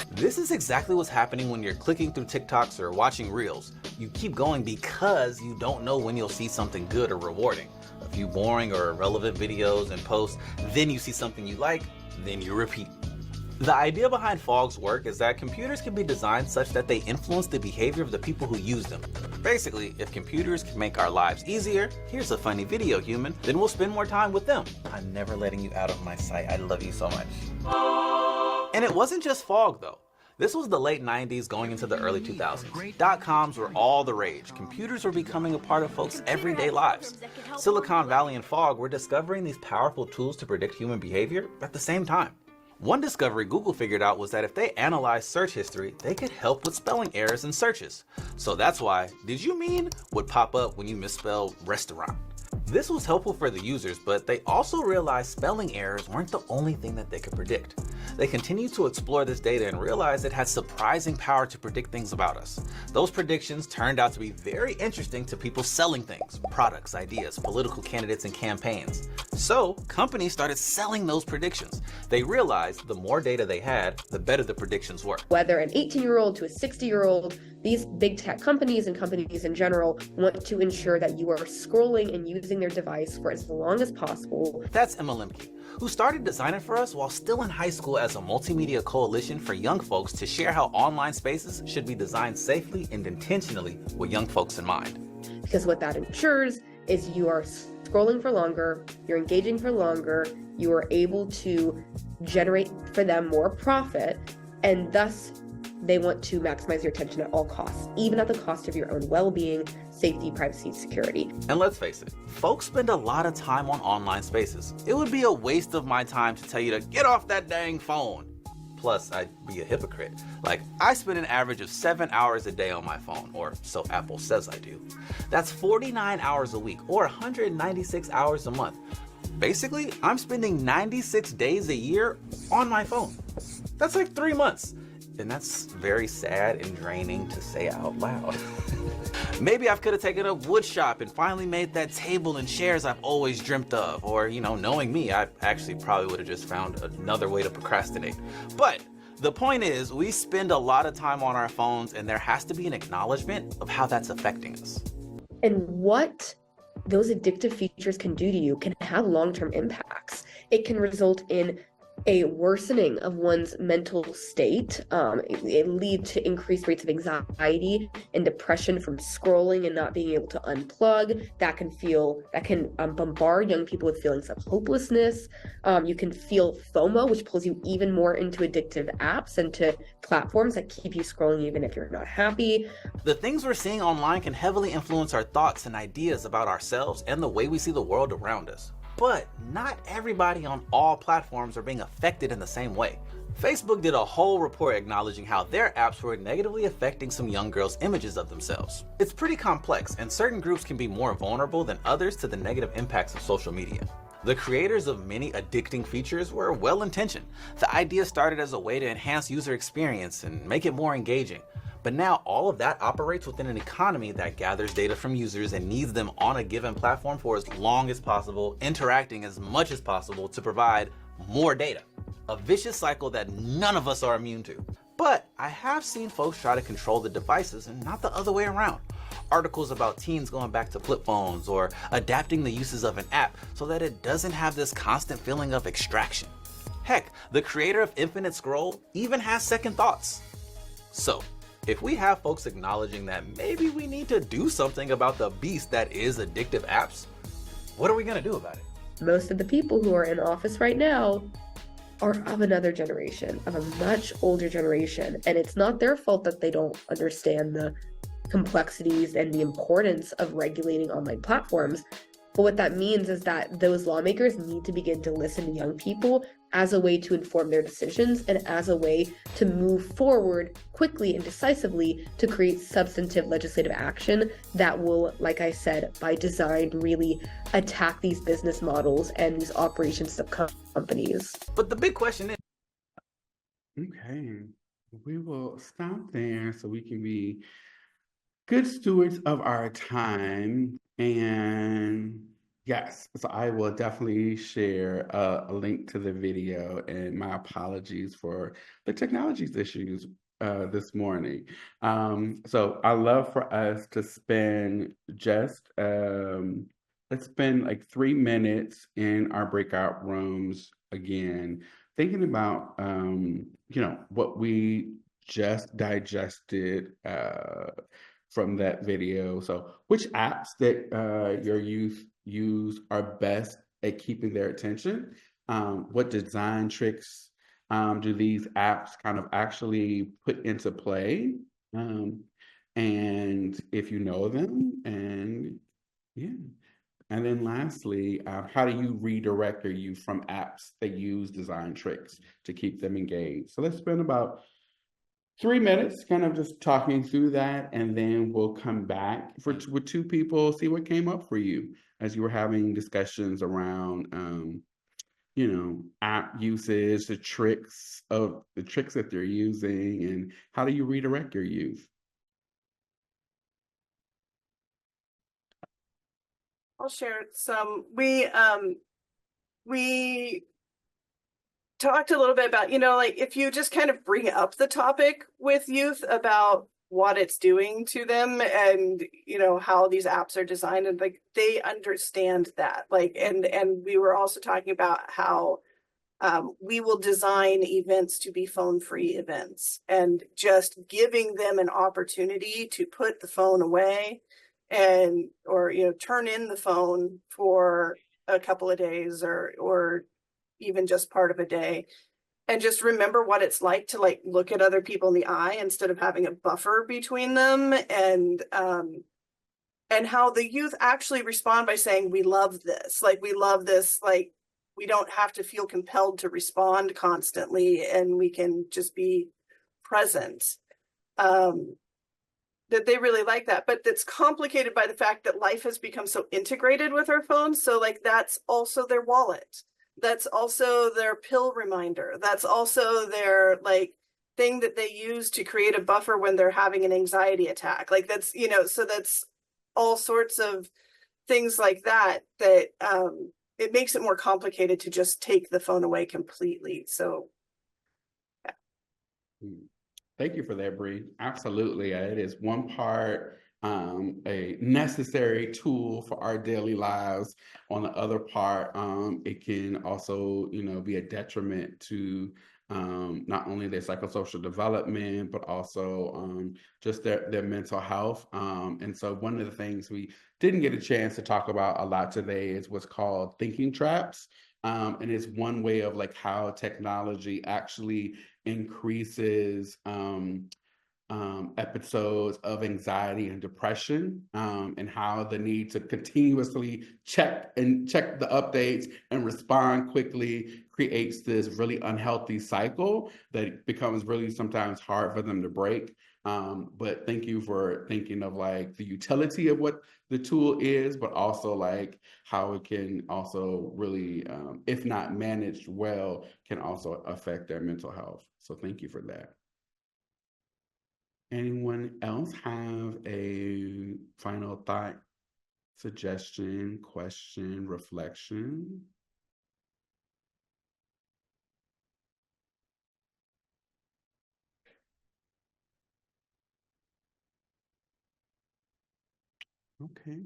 This is exactly what's happening when you're clicking through TikToks or watching Reels. You keep going because you don't know when you'll see something good or rewarding. A few boring or irrelevant videos and posts, then you see something you like, then you repeat. The idea behind Fogg's work is that computers can be designed such that they influence the behavior of the people who use them. Basically, if computers can make our lives easier, here's a funny video, human, then we'll spend more time with them. I'm never letting you out of my sight. I love you so much. And it wasn't just Fogg, though. This was the late 90s going into the early 2000s. .coms were all the rage. Computers were becoming a part of folks' everyday lives. Silicon Valley and Fogg were discovering these powerful tools to predict human behavior at the same time. One discovery Google figured out was that if they analyzed search history, they could help with spelling errors in searches. So that's why "did you mean" would pop up when you misspelled restaurant. This was helpful for the users, but they also realized spelling errors weren't the only thing that they could predict. They continued to explore this data and realized it had surprising power to predict things about us. Those predictions turned out to be very interesting to people selling things, products, ideas, political candidates, and campaigns. So companies started selling those predictions. They realized the more data they had, the better the predictions were. Whether an 18-year-old to a 60-year-old, these big tech companies and companies in general want to ensure that you are scrolling and using their device for as long as possible. That's Emma Lemke, who started designing for us while still in high school as a multimedia coalition for young folks to share how online spaces should be designed safely and intentionally with young folks in mind. Because what that ensures is you are scrolling for longer, you're engaging for longer, you are able to generate for them more profit, and thus they want to maximize your attention at all costs, even at the cost of your own well-being, safety, privacy, security. And let's face it, folks spend a lot of time on online spaces. It would be a waste of my time to tell you to get off that dang phone. Plus, I'd be a hypocrite. Like, I spend an average of 7 hours a day on my phone, or so Apple says I do. That's 49 hours a week, or 196 hours a month. Basically, I'm spending 96 days a year on my phone. That's like 3 months. And that's very sad and draining to say out loud. Maybe I could have taken up wood shop and finally made that table and chairs I've always dreamt of. Or, knowing me, I actually probably would have just found another way to procrastinate. But the point is, we spend a lot of time on our phones, and there has to be an acknowledgement of how that's affecting us. And what those addictive features can do to you can have long-term impacts. It can result in a worsening of one's mental state. It leads to increased rates of anxiety and depression from scrolling and not being able to unplug. That can bombard young people with feelings of hopelessness. You can feel FOMO, which pulls you even more into addictive apps and to platforms that keep you scrolling even if you're not happy. The things we're seeing online can heavily influence our thoughts and ideas about ourselves and the way we see the world around us. But not everybody on all platforms are being affected in the same way. Facebook did a whole report acknowledging how their apps were negatively affecting some young girls' images of themselves. It's pretty complex, and certain groups can be more vulnerable than others to the negative impacts of social media. The creators of many addicting features were well-intentioned. The idea started as a way to enhance user experience and make it more engaging. But now all of that operates within an economy that gathers data from users and needs them on a given platform for as long as possible, interacting as much as possible to provide more data. A vicious cycle that none of us are immune to. But I have seen folks try to control the devices and not the other way around. Articles about teens going back to flip phones or adapting the uses of an app so that it doesn't have this constant feeling of extraction. Heck, the creator of Infinite Scroll even has second thoughts. So, if we have folks acknowledging that maybe we need to do something about the beast that is addictive apps, what are we going to do about it? Most of the people who are in office right now are of another generation, of a much older generation. And it's not their fault that they don't understand the complexities and the importance of regulating online platforms. But what that means is that those lawmakers need to begin to listen to young people as a way to inform their decisions and as a way to move forward quickly and decisively to create substantive legislative action that will, like I said, by design, really attack these business models and these operations of companies. But the big question is, okay, we will stop there so we can be good stewards of our time. And yes, so I will definitely share a link to the video, and my apologies for the technology issues this morning. So I love for us to spend let's spend like 3 minutes in our breakout rooms again, thinking about what we just digested from that video. So which apps that your youth use are best at keeping their attention? What design tricks do these apps kind of actually put into play? And if you know them, and yeah. And then lastly, how do you redirect your youth from apps that use design tricks to keep them engaged? So let's spend about 3 minutes kind of just talking through that, and then we'll come back with 2 people, see what came up for you as you were having discussions around app usage, the tricks that they're using, and how do you redirect your youth? I'll share some. We talked a little bit about, like if you just kind of bring up the topic with youth about what it's doing to them and how these apps are designed, and like they understand that, like, and we were also talking about how we will design events to be phone-free events, and just giving them an opportunity to put the phone away or turn in the phone for a couple of days or even just part of a day, and just remember what it's like to like look at other people in the eye instead of having a buffer between them, and how the youth actually respond by saying, we love this, like we don't have to feel compelled to respond constantly, and we can just be present. That they really like that, but that's complicated by the fact that life has become so integrated with our phones. So like that's also their wallet. That's also their pill reminder. That's also their like thing that they use to create a buffer when they're having an anxiety attack. Like that's, so that's all sorts of things like that it makes it more complicated to just take the phone away completely. So yeah. Thank you for that, Bree. Absolutely. It is one part a necessary tool for our daily lives. On the other part, it can also, be a detriment to not only their psychosocial development, but also just their mental health. And so one of the things we didn't get a chance to talk about a lot today is what's called thinking traps. And it's one way of like how technology actually increases episodes of anxiety and depression, and how the need to continuously check the updates and respond quickly creates this really unhealthy cycle that becomes really sometimes hard for them to break. But thank you for thinking of like the utility of what the tool is, but also like how it can also really, if not managed well, can also affect their mental health. So thank you for that. Anyone else have a final thought, suggestion, question, reflection? Okay.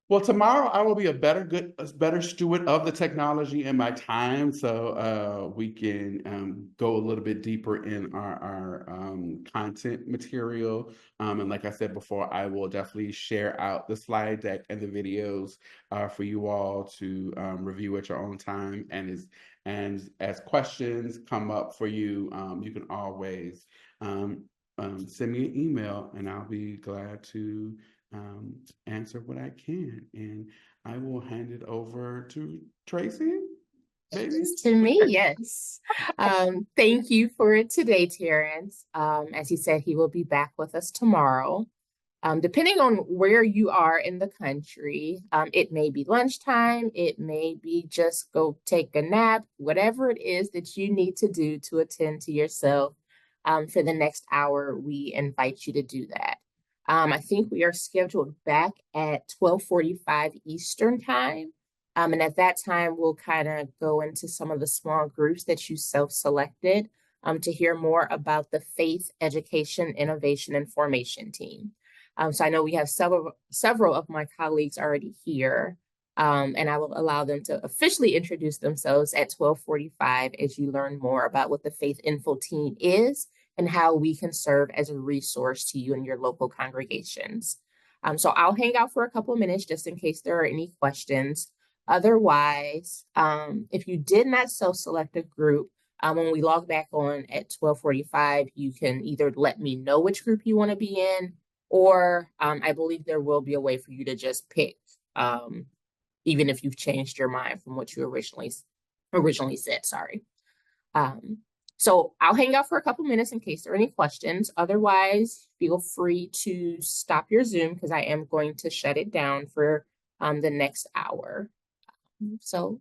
Well, tomorrow I will be a better steward of the technology in my time, so we can go a little bit deeper in our content material. And like I said before, I will definitely share out the slide deck and the videos for you all to review at your own time. And as questions come up for you, you can always send me an email, and I'll be glad to answer what I can. And I will hand it over to Tracy. Maybe? To me, yes. Thank you for today, Terrence. As he said, he will be back with us tomorrow. Depending on where you are in the country, it may be lunchtime, it may be just go take a nap, whatever it is that you need to do to attend to yourself. For the next hour, we invite you to do that. I think we are scheduled back at 12:45 Eastern time. And at that time, we'll kind of go into some of the small groups that you self-selected to hear more about the Faith, Education, Innovation, and Formation team. So I know we have several of my colleagues already here, and I will allow them to officially introduce themselves at 12:45 as you learn more about what the Faith Info team is and how we can serve as a resource to you and your local congregations. So I'll hang out for a couple of minutes just in case there are any questions. Otherwise, if you did not self-select a group, when we log back on at 12:45, you can either let me know which group you want to be in, or I believe there will be a way for you to just pick, even if you've changed your mind from what you originally said, sorry. So I'll hang out for a couple minutes in case there are any questions. Otherwise, feel free to stop your Zoom because I am going to shut it down for the next hour. So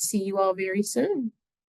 see you all very soon.